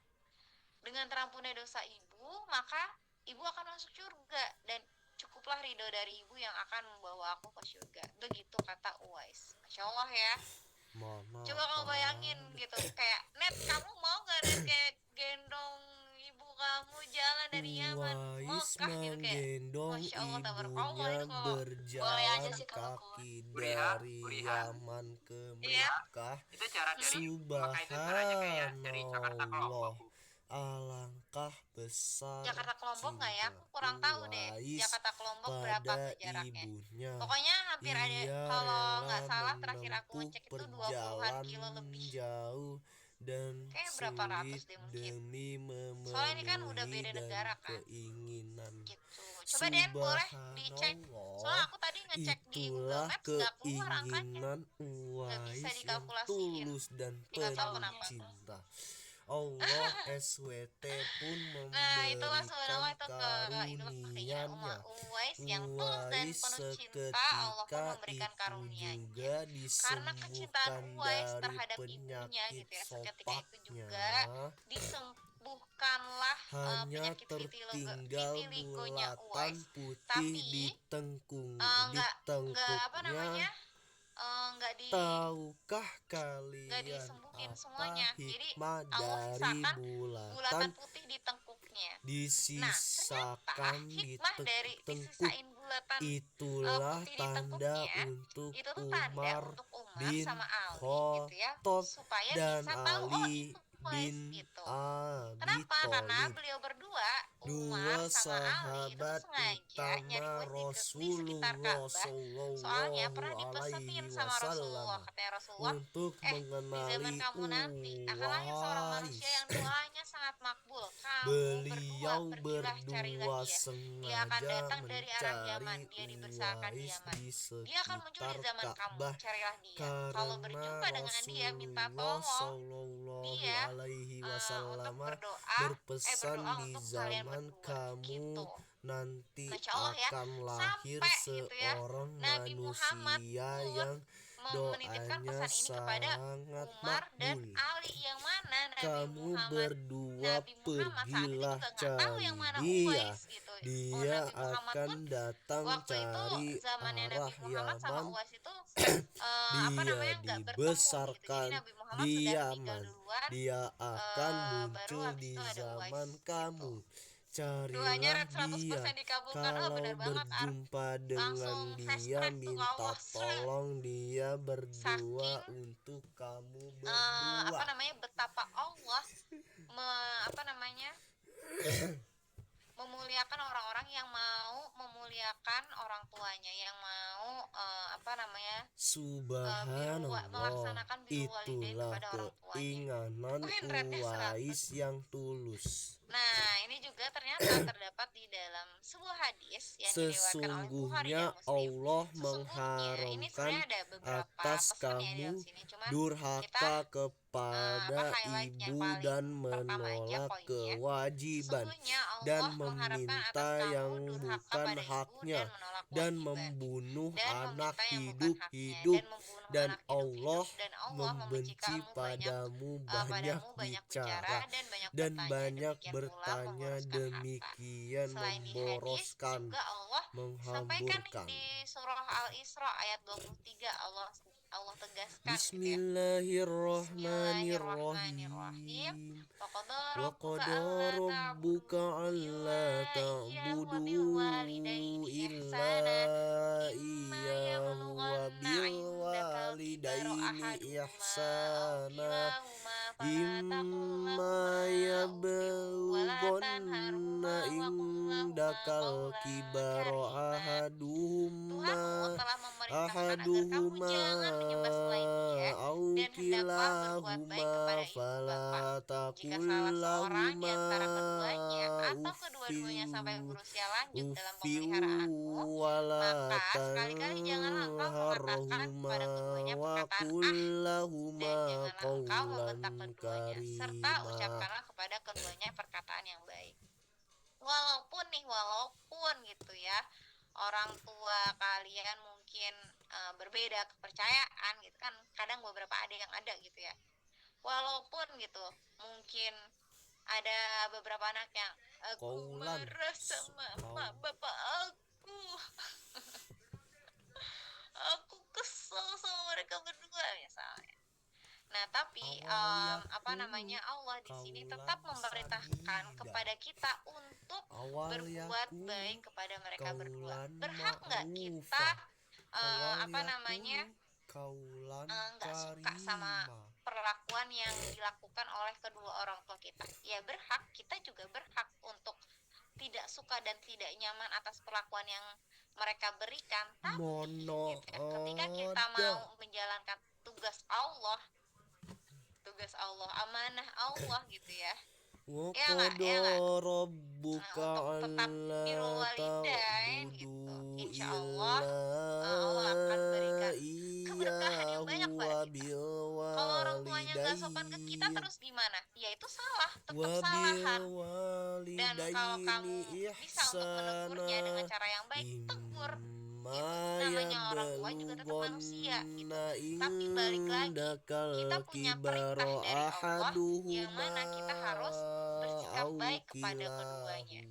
dengan terampunnya dosa ibu maka ibu akan masuk surga dan cukuplah ridho dari ibu yang akan membawa aku ke surga, begitu kata Uwais. Masya Allah ya. Mana Coba kamu bayangin gitu, kayak Net, kamu mau gak Net kayak gendong ibu kamu jalan dari Yaman? Uwais Maukah gitu kayak menggendong Masya Allah, tabarakallah ibunya itu kalau boleh berjalan aja sih kalau aku. kaki Burihan, dari Burihan. Yaman ke Iya. Mekkah. Itu cara dari Mekah itu caranya kayak dari Jakarta ke Lombok. Bu. Alangkah besar Jakarta ke Lombok nggak ya? Aku cinta kurang tahu deh. Uwais Jakarta ke Lombok berapa pada tuh jaraknya? ibunya. Pokoknya hampir ada, Ia kalau nggak rela salah terakhir aku menempuh ngecek itu 20-an kilo lebih. jauh dan Kayaknya berapa ratus sulit deh mungkin. demi Soalnya ini kan udah memenuhi beda dan negara kan. keinginan. Gitu. Coba deh boleh dicek. Soalnya aku tadi ngecek di Google Itulah Maps nggak keluar angkanya. keinginan Nggak bisa Uwais yang dikalkulasiin. tulus dan Nggak tahu penuh kenapa. cinta. Allah SWT pun Nah itulah sebenarnya memberikan itu ke karunia-Nya. Uwais yang tulus dan Uwais penuh cinta, seketika Allah pun memberikan itu karunia. juga Karena kecintaan disembuhkan Uwais dari terhadap ibunya penyakit gitu ya, seketika itu sopaknya. juga disembuhkanlah Hanya penyakit tertinggal vitiligonya bulatan Uwais. putih Tapi, di tengkung nggak apa tengkuknya. namanya, nggak Tahukah kalian nggak disembuhin apa semuanya. Jadi hikmah Allah dari sisakan bulatan bulatan putih di tengkuknya. Nah, disisakan ternyata di hikmah dari tengkuk? disisain bulatan Itulah putih di tanda tengkuknya, untuk itu tuh tanda Umar untuk Umar bin sama Ali gitu ya, Khattab supaya dan bisa tahu oh Ali itu Uwais bin gitu. Abi Kenapa? Karena Thalib, beliau berdua, dua Umar sama Ali itu sahabat sengaja nyari utama Uwais di sekitar Rasulullah Ka'bah. Soalnya pernah Sallallahu Alaihi dipesepin sama Rasulullah, Wasallam katanya Rasulullah, untuk di zaman mengenali kamu nanti akan lahir seorang manusia yang doanya sangat makbul. Kamu Beliau berdua pergilah carilah berdua dia. Dia akan sengaja datang dari arah Yaman. mencari Dia dibesarkan di Uwais Yaman. di Dia akan muncul di sekitar zaman kamu. Ka'bah Carilah dia. karena Kalau berjumpa dengan dia, minta Rasulullah tolong Sallallahu dia Alaihi untuk Wasallam berdoa, berpesan berdoa di untuk kalian zaman berdua. kamu Gitu. nanti Masya Allah ya, akan lahir sampai gitu ya, seorang Nabi Muhammad manusia pun yang menitipkan doanya pesan ini kepada sangat Umar dan makbul. Ali. Yang mana Nabi Kamu Muhammad berdua Nabi Muhammad saat itu pergilah juga nggak tahu yang cari mana dia. Uwais gitu. Dia Nabi Muhammad akan pun datang waktu itu cari zamannya arah Nabi Muhammad sama Yaman. Uwais itu Dia nggak bertemu gitu. dibesarkan Jadi Nabi Muhammad di sudah meninggal Yaman. duluan. Dia akan baru muncul habis di itu ada zaman Uwais, kamu. Doanya Carilah Red 100% dia. dikabulkan. Oh Kalau benar banget Ar. berjumpa dengan Langsung fast dia, track tuh ke minta Allah. tolong dia berdoa Saking, untuk kamu apa berdua. namanya, betapa Allah memuliakan orang-orang yang mau memuliakan orang tuanya, yang mau Subhanallah, melaksanakan birrul walidain itulah kepada orang tuanya. keinginan Win rate-nya 100. Uwais yang tulus. Nah, ini juga ternyata terdapat di dalam sebuah hadis yang diriwayatkan oleh Bukhari Sesungguhnya dan Muslim. Allah Sesungguhnya ini mengharamkan sebenarnya ada beberapa atas pesan ya di kamu dalam sini, cuman durhaka kepada highlightnya ibu paling dan pertama aja menolak poinnya. kewajiban Sesungguhnya dan Allah mengharapkan atas meminta kamu yang durhaka bukan pada ibu haknya dan menolak dan kewajiban. membunuh Dan anak meminta yang bukan haknya, hidup-hidup, membunuh dan anak hidup-hidup, dan Allah membenci kamu padamu banyak banyak bicara bicara dan banyak demikian pula bertanya, memboroskan harta. demikian Selain di hadis memboroskan, juga Allah sampaikan menghamburkan. di surah Al-Isra ayat 23, Allah tegaskan gitu ya. Bismillahirrahmanirrahim. Wa qada rabbuka alla ta'budu illa iyyahu wa bil walidaini ihsana. Imma yablughanna indakal kibara ahaduhuma telah memerintahkan agar kamu jangan menyembah selain Dia, au dan hendaklah berbuat baik kepada ibu fala bapa. Jika salah seorang di antara keduanya atau uffin kedua-duanya sampai berusia lanjut dalam uffin pemeliharaanmu, wala maka sekali-kali janganlah engkau mengatakan kepada keduanya wa perkataan kullahuma dan janganlah engkau qawlan membentak keduanya, serta karima. ucapkanlah kepada keduanya perkataan yang baik. Walaupun gitu ya, orang tua kalian mungkin berbeda kepercayaan gitu kan, kadang beberapa ada yang ada gitu ya. Walaupun gitu, mungkin ada beberapa anak yang aku Qawlan. marah sama mak bapak aku. Aku kesel sama mereka berdua misalnya. Nah, tapi apa namanya, Allah di sini tetap memerintahkan kepada kita untuk berbuat baik kepada mereka berdua. Berhak nggak kita apa namanya nggak suka sama perlakuan yang dilakukan oleh kedua orang tua kita? Ya berhak, kita juga berhak untuk tidak suka dan tidak nyaman atas perlakuan yang mereka berikan. Tapi gitu ya, ketika kita mau menjalankan tugas Allah, amanah Allah gitu ya. Ya nggak? وقضى ربك Untuk tetap ألا birrul walidain gitu. تعبدوا Insya Allah Allah akan berikan keberkahan yang banyak pada kita. Kalau orang tuanya nggak sopan ke kita وبالوالدين terus gimana? Ya itu salah, tetap salahan. Dan kalau kamu bisa untuk menegurnya dengan cara yang baik, tegur. Gitu. Namanya orang tua juga tetap manusia gitu. Tapi balik lagi, kita punya perintah dari Allah yang mana kita harus bersikap baik kepada keduanya.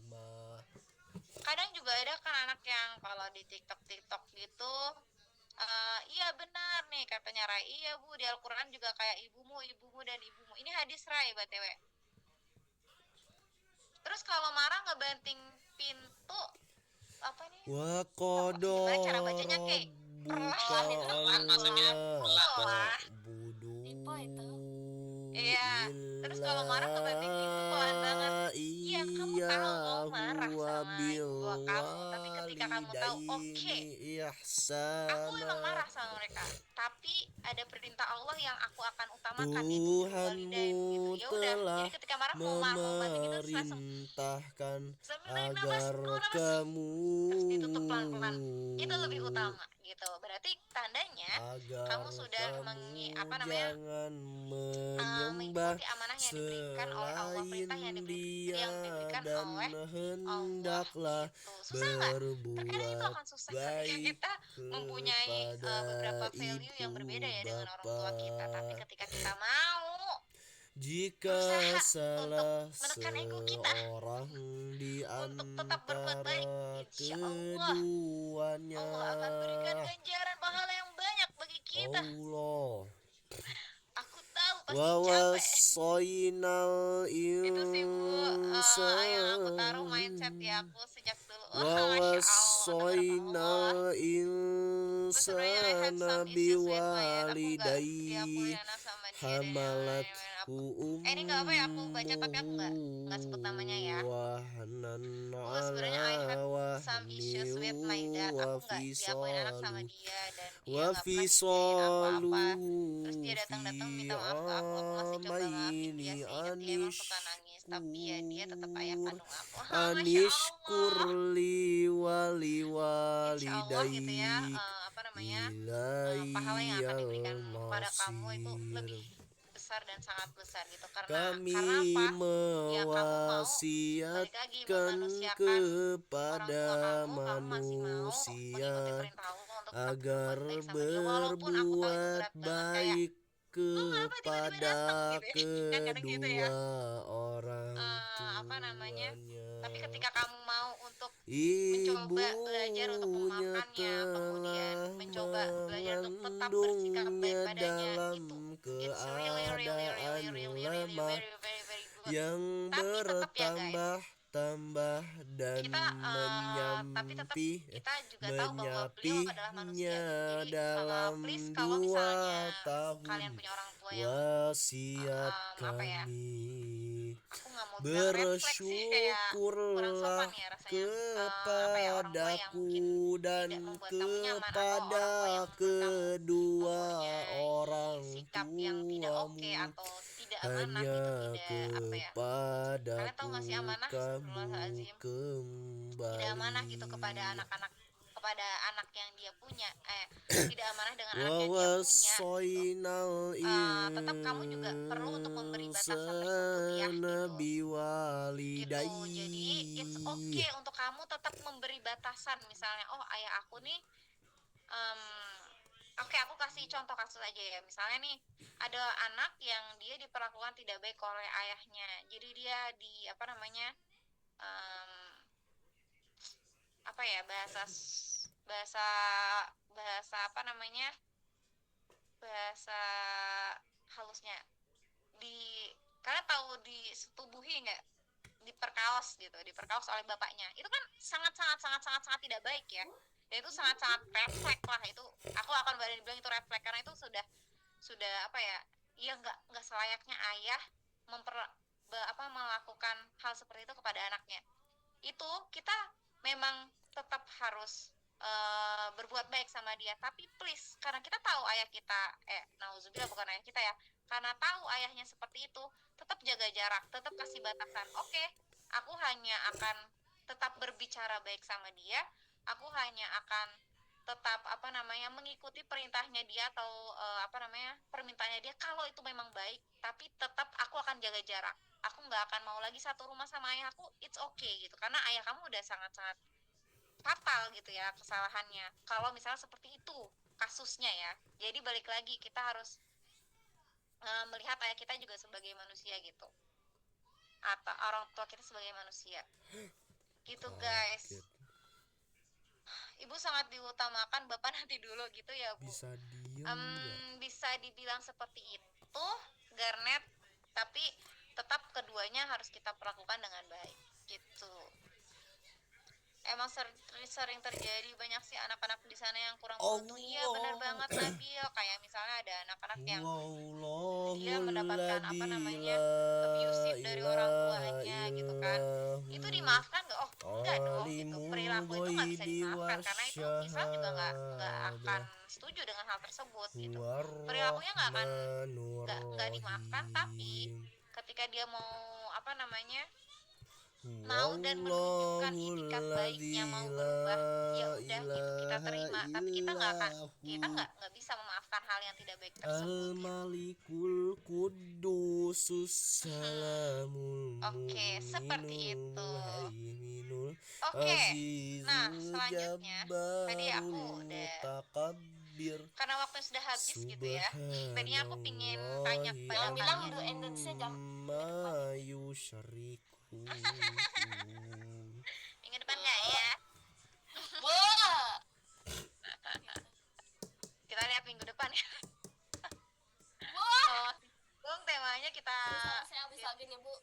Kadang juga ada kan anak yang kalau di TikTok gitu, iya benar nih katanya Rai, iya Bu, di Al-Quran juga kayak ibumu dan ibumu. Ini hadis Rai BTW. Terus kalau marah ngebanting pintu, apa nih? وقضى Gimana cara bacanya Kek? ربك Perlahan itu maksudnya pelan. Iya. Terus kalau marah ngebanting pintu pelan banget. Iya, kamu tahu mau marah sama ibu kamu, tapi ketika kamu tahu, oke, aku memang marah sama mereka, tapi ada perintah Allah yang aku akan utamakan itu walidain gitu. Ya udah, jadi ketika marah mau banting itu terus langsung memerintahkan sebenarnya agar kamu terus ditutup pelan-pelan. Itu lebih utama gitu. Berarti tandanya kamu sudah jangan menyembah mengikuti amanah yang diberikan oleh Allah, perintah yang diberikan dan oleh Allah hendaklah gitu. Susah nggak? Terkadang itu berbuat akan susah ketika baik kita mempunyai beberapa value yang ibu berbeda ya dengan orang tua kita. Tapi bapak. ketika kita mau Jika berusaha salah untuk menekan ego kita, seorang di untuk tetap berbuat baik, antara insya Allah keduanya, Allah akan berikan ganjaran pahala yang banyak bagi kita. Allah Aku tahu pasti capek. wawasoinal Itu sih Bu, yang aku taruh mindset ya aku sejak dulu. Masya Allah, wawasoinal gue sebenarnya I have some insana issues with my aku nggak biwalidayhi diakui anak sama dia dan yang hamalat lain-lain. ini nggak apa ya aku baca, tapi aku nggak sebut namanya ya. Gue sebenarnya I have some issues with my dad. Aku nggak diakuin anak sama dia dan dia nggak pernah dibiayain apa-apa. Terus dia datang minta maaf ke aku masih coba maafin dia sih. Dan dia emang suka nangis, tapi ya dia tetap ayah kandung aku. Masya Allah. anishkurli wali Insya Allah gitu ya, pahala yang akan diberikan kepada kamu itu lebih besar dan sangat besar gitu. Karena kami apa? Ya kamu mau balik lagi memanusiakan kepada kamu masih mau mengikuti manusia perintah Allah untuk tetap agar berbuat baik sama dia. Walaupun aku tahu itu berbuat berat banget, kayak baik kepada gitu ya. Kadang gitu ya. kedua orang Tapi tuanya. ketika kamu mau untuk mencoba belajar untuk Ibunya memaafkannya, kemudian telah mencoba belajar untuk tetap bersikap baik mengandungnya padanya, dalam it's really keadaan lemah very good. yang Tapi tetap ya guys, bertambah dan tapi tetap kita juga tahu bahwa beliau adalah manusia. Jadi dalam please kalau 2 misalnya tahun kalian punya orang tua yang wasiat apa ya, kami. aku nggak mau bilang refleks sih, kayak kurang sopan Bersyukurlah ya rasanya, orang tua yang kepadaku mungkin dan tidak membuat kamu nyaman, atau kepada orang tua yang menurut kamu kedua orang sikap yang tidak oke tuamu, atau tidak amanah hanya gitu, tidak apa ya, kalian tahu kepadaku nggak sih amanah, kamu astagfirullahaladzim, tidak amanah gitu kepada kembali. anak-anak, kepada anak yang dia punya, tidak amanah dengan anak yang dia punya gitu. Wawasoinal Tetap kamu juga perlu untuk memberi batasan tersebut ya insana gitu. biwalidayhi. Jadi it's okay untuk kamu tetap memberi batasan. Misalnya, oh ayah aku nih, oke, aku kasih contoh kasus aja ya. Misalnya nih, ada anak yang dia diperlakukan tidak baik oleh ayahnya. Jadi dia apa ya, bahasa bahasa halusnya di, kalian tahu disetubuhi nggak, diperkaos gitu, diperkaos oleh bapaknya, itu kan sangat sangat sangat sangat sangat tidak baik ya, dan itu sangat sangat refleks lah, itu aku akan berani bilang itu refleks, karena itu sudah apa ya, ya nggak selayaknya ayah melakukan hal seperti itu kepada anaknya. Itu kita memang tetap harus berbuat baik sama dia, tapi please, karena kita tahu ayah kita, nauzubillah, bukan ayah kita ya, karena tahu ayahnya seperti itu, tetap jaga jarak, tetap kasih batasan. Oke, aku hanya akan tetap berbicara baik sama dia, aku hanya akan tetap mengikuti perintahnya dia atau permintaannya dia kalau itu memang baik, tapi tetap aku akan jaga jarak. Aku nggak akan mau lagi satu rumah sama ayah aku, it's okay gitu, karena ayah kamu udah sangat-sangat fatal gitu ya kesalahannya kalau misalnya seperti itu kasusnya ya. Jadi balik lagi, kita harus melihat ayah kita juga sebagai manusia gitu, atau orang tua kita sebagai manusia gitu guys. Ibu sangat diutamakan, bapak nanti dulu gitu ya Bu. Bisa diem nggak? Bisa dibilang seperti itu Garnet, tapi tetap keduanya harus kita perlakukan dengan baik gitu. Emang sering terjadi, banyak sih anak-anak di sana yang kurang beruntung. Iya benar banget Nabil, kayak misalnya ada anak-anak yang dia mendapatkan abusive dari orang tuanya gitu kan, itu dimaafkan nggak? Oh enggak dong gitu, perilaku itu nggak bisa dimaafkan, karena itu Islam juga nggak akan setuju dengan hal tersebut gitu. Perilakunya nggak dimaafkan, tapi ketika dia mau mau dan menunjukkan itikat baiknya, mau berubah, ya udah gitu kita terima, tapi kita nggak bisa memaafkan hal yang tidak baik tersebut. Al-Malikul Qudusus Salamul Oke, seperti itu. Muhaiminul Oke, Azizul nah selanjutnya tadi aku Jabbarul udah, Mutakabbir karena waktu sudah habis gitu ya, tadinya aku pingin tanya kepada bilang kalian. udah endorse jam amma yusyriku. Minggu depan nggak ya? wah Kita lihat minggu depan ya. wah Bung, temanya kita saya habis lagi nih Bu.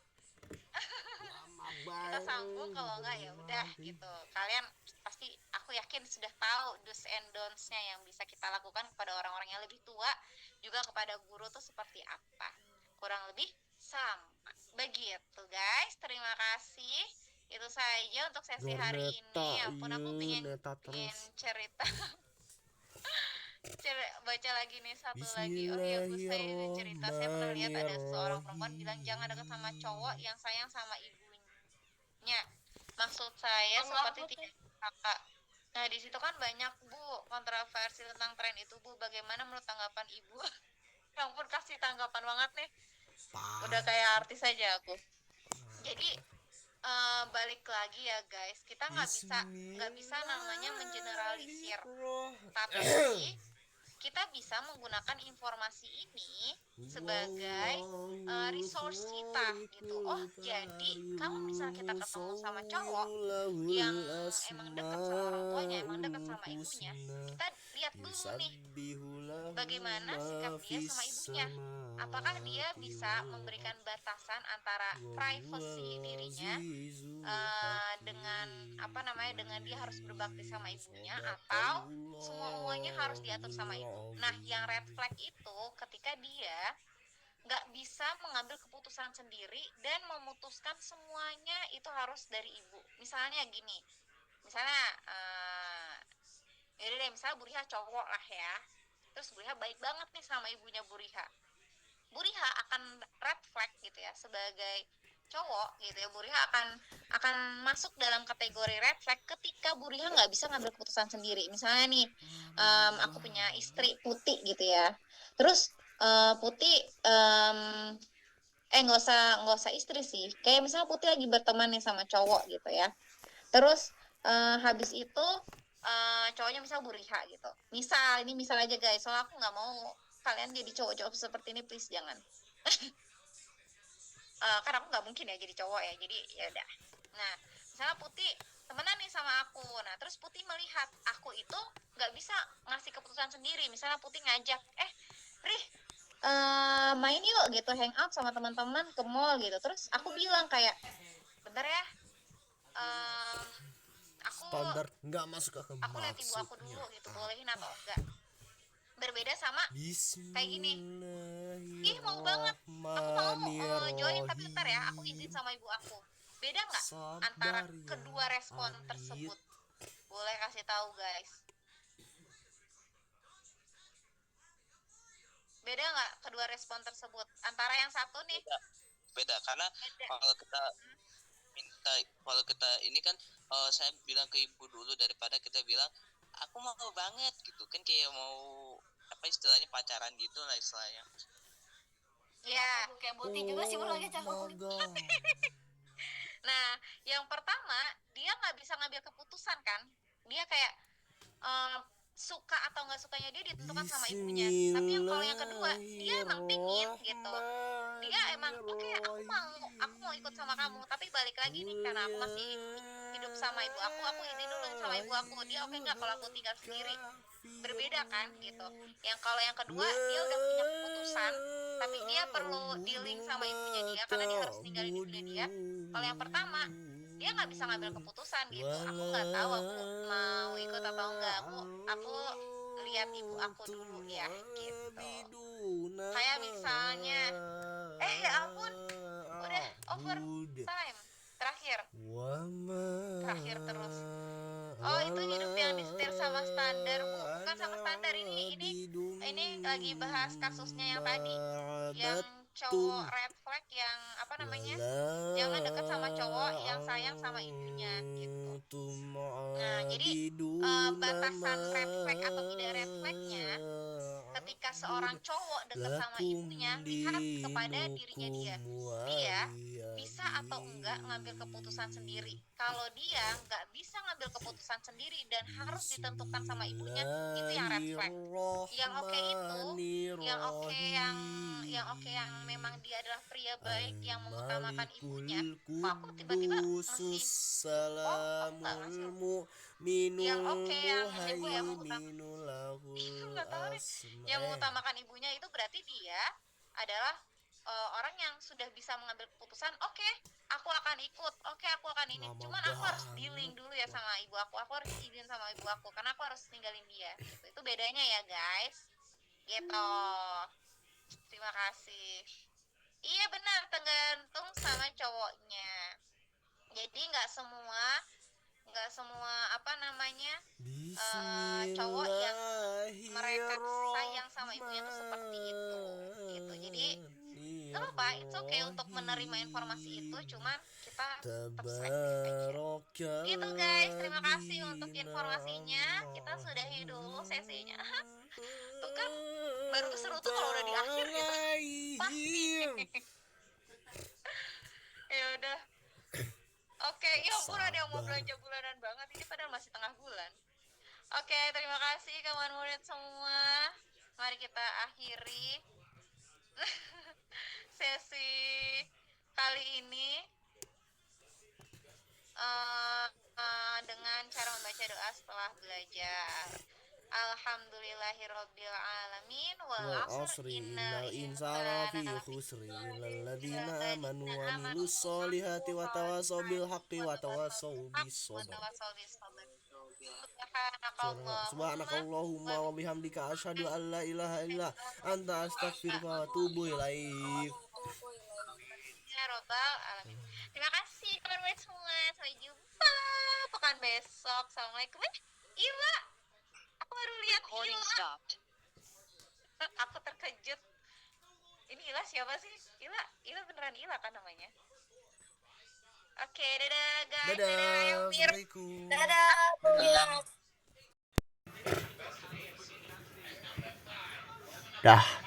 kita sambung, kalau enggak ya udah gitu. Kalian pasti, aku yakin sudah tahu do's and don'ts-nya yang bisa kita lakukan kepada orang-orang yang lebih tua, juga kepada guru tuh seperti apa, kurang lebih sama begitu guys. Terima kasih, itu saja untuk sesi hari ini. Ya ampun, aku pengen cerita baca lagi nih satu lagi. Oh iya Bu, saya ini cerita, saya pernah lihat ada seorang perempuan bilang jangan dekat sama cowok yang sayang sama ibunya. Maksud saya seperti tidak kakak. Nah di situ kan banyak Bu kontroversi tentang tren itu Bu. Bagaimana menurut tanggapan Ibu? Ya ampun, kasih tanggapan banget nih, udah kayak artis aja aku. Jadi balik lagi ya guys, kita nggak bisa namanya mengeneralisir, tapi kita bisa menggunakan informasi ini sebagai resource kita gitu. Oh jadi kalau misalnya kita ketemu sama cowok yang emang dekat sama orang tuanya, emang dekat sama ibunya, kita lihat dulu nih bagaimana sikap dia sama ibunya. Apakah dia bisa memberikan batasan antara privacy dirinya dengan dengan dia harus berbakti sama ibunya, atau semuanya harus diatur sama ibu. Nah yang red flag itu ketika dia nggak bisa mengambil keputusan sendiri dan memutuskan semuanya itu harus dari ibu. Misalnya gini, misalnya yaudah deh, misalnya Buriha cowok lah ya, terus Buriha baik banget nih sama ibunya Buriha akan red flag gitu ya, sebagai cowok gitu ya, Buriha akan masuk dalam kategori red flag ketika Buriha nggak bisa ngambil keputusan sendiri. Misalnya nih, aku punya istri Putih gitu ya, terus Putih nggak usah istri sih, kayak misalnya Putih lagi berteman nih sama cowok gitu ya, terus habis itu cowoknya misal Buriha gitu, ini misal aja guys, soalnya aku nggak mau kalian jadi cowok-cowok seperti ini, please jangan. Karena aku nggak mungkin ya jadi cowok ya, jadi ya udah. Nah misalnya Putih temenan nih sama aku, nah terus Putih melihat aku itu nggak bisa ngasih keputusan sendiri. Misalnya Putih ngajak, Rih main yuk gitu, hangout sama teman-teman ke mall gitu. Terus aku bilang kayak, bentar ya, aku Standar nggak masuk ke lihat ibu aku dulu maksudnya. gitu, bolehin atau enggak. Berbeda sama kayak gini, ih mau banget, aku mau join tapi bentar ya, aku izin sama ibu aku. Beda nggak antara Sabar ya, kedua respon Adit. tersebut? Boleh kasih tahu guys. Beda nggak kedua respon tersebut? Antara yang satu nih, Beda karena beda. kalau kita ini kan saya bilang ke ibu dulu daripada kita bilang aku mau banget gitu kan, kayak mau apa istilahnya pacaran gitu lah istilahnya. Ya, Kayak Boti juga sih orangnya cakep. Oh my God. nah yang pertama dia nggak bisa ngambil keputusan kan? Dia kayak suka atau nggak sukanya dia ditentukan sama ibunya. Tapi yang kalau yang kedua dia emang pingin gitu. Dia emang oke, aku mau ikut sama kamu, tapi balik lagi nih karena aku masih hidup sama ibu aku izin dulu sama ibu aku. Dia oke nggak kalau aku tinggal sendiri? Berbeda kan gitu. Yang kalau yang kedua dia udah punya keputusan, tapi dia perlu dealing sama ibunya dia karena dia harus tinggalin ibunya dia. Kalau yang pertama dia nggak bisa ngambil keputusan gitu. Aku nggak tahu aku mau ikut atau enggak. Aku lihat ibu aku dulu ya gitu. Kayak misalnya, ya ampun, udah over time. Terakhir terus. Oh itu hidup yang disetir sama standar, Bu. Bukan sama standar, ini lagi bahas kasusnya yang tadi, yang cowok red flag yang apa namanya, jangan dekat sama cowok yang sayang sama ibunya gitu. Nah jadi batasan red flag atau tidak red flagnya ketika seorang cowok dekat sama ibunya, lihat kepada dirinya dia bisa atau enggak ngambil keputusan sendiri. Kalau dia nggak bisa ngambil keputusan sendiri dan harus ditentukan sama ibunya, itu yang red flag. Yang oke itu, yang oke yang memang dia adalah pria baik yang mengutamakan ibunya. Kok aku tiba-tiba masih yang oke yang ibu yang mengutamakan ibunya itu berarti dia adalah orang yang sudah bisa mengambil keputusan. Oke, aku akan ikut. Oke, aku akan ini. Cuman aku harus dealing dulu ya sama ibu aku. Aku harus izin sama ibu aku karena aku harus tinggalin dia. Gitu. Itu bedanya ya guys. Gitu. Terima kasih. Iya benar, tergantung sama cowoknya. Jadi nggak semua apa namanya cowok yang mereka sayang sama ibunya itu seperti itu gitu. Jadi nggak apa-apa, it's okay untuk menerima informasi itu, cuman kita tetap selektif aja gitu guys. Terima kasih untuk informasinya. Kita sudahi dulu sesinya. Tuh kan baru seru tuh kalau udah di akhir gitu pasti. Ya udah. Oke, ya ampun ada yang mau belanja bulanan banget, ini padahal masih tengah bulan. Oke, terima kasih kawan murid semua. Mari kita akhiri sesi kali ini dengan cara membaca doa setelah belajar. Alhamdulillahirabbil alamin wal asri innal insana lafi khusri illal ladzina amanu wa amilus solihati wa tawassaw bil haqqi wa tawassaw bis sabr. Subhanakallahumma wa bihamdika asyhadu an la ilaha illa anta astaghfiruka wa atubu ilaik. Ya robbal alamin. Terima kasih kawan-kawan semua. Sampai jumpa pekan besok. Assalamualaikum. Ila, aku baru lihat Ila. Aku terkejut. Ini Ila siapa sih? Ila beneran Ila kan namanya? Oke, dadah guys. Dadah Yomir. Assalamualaikum. Dadah. Dah.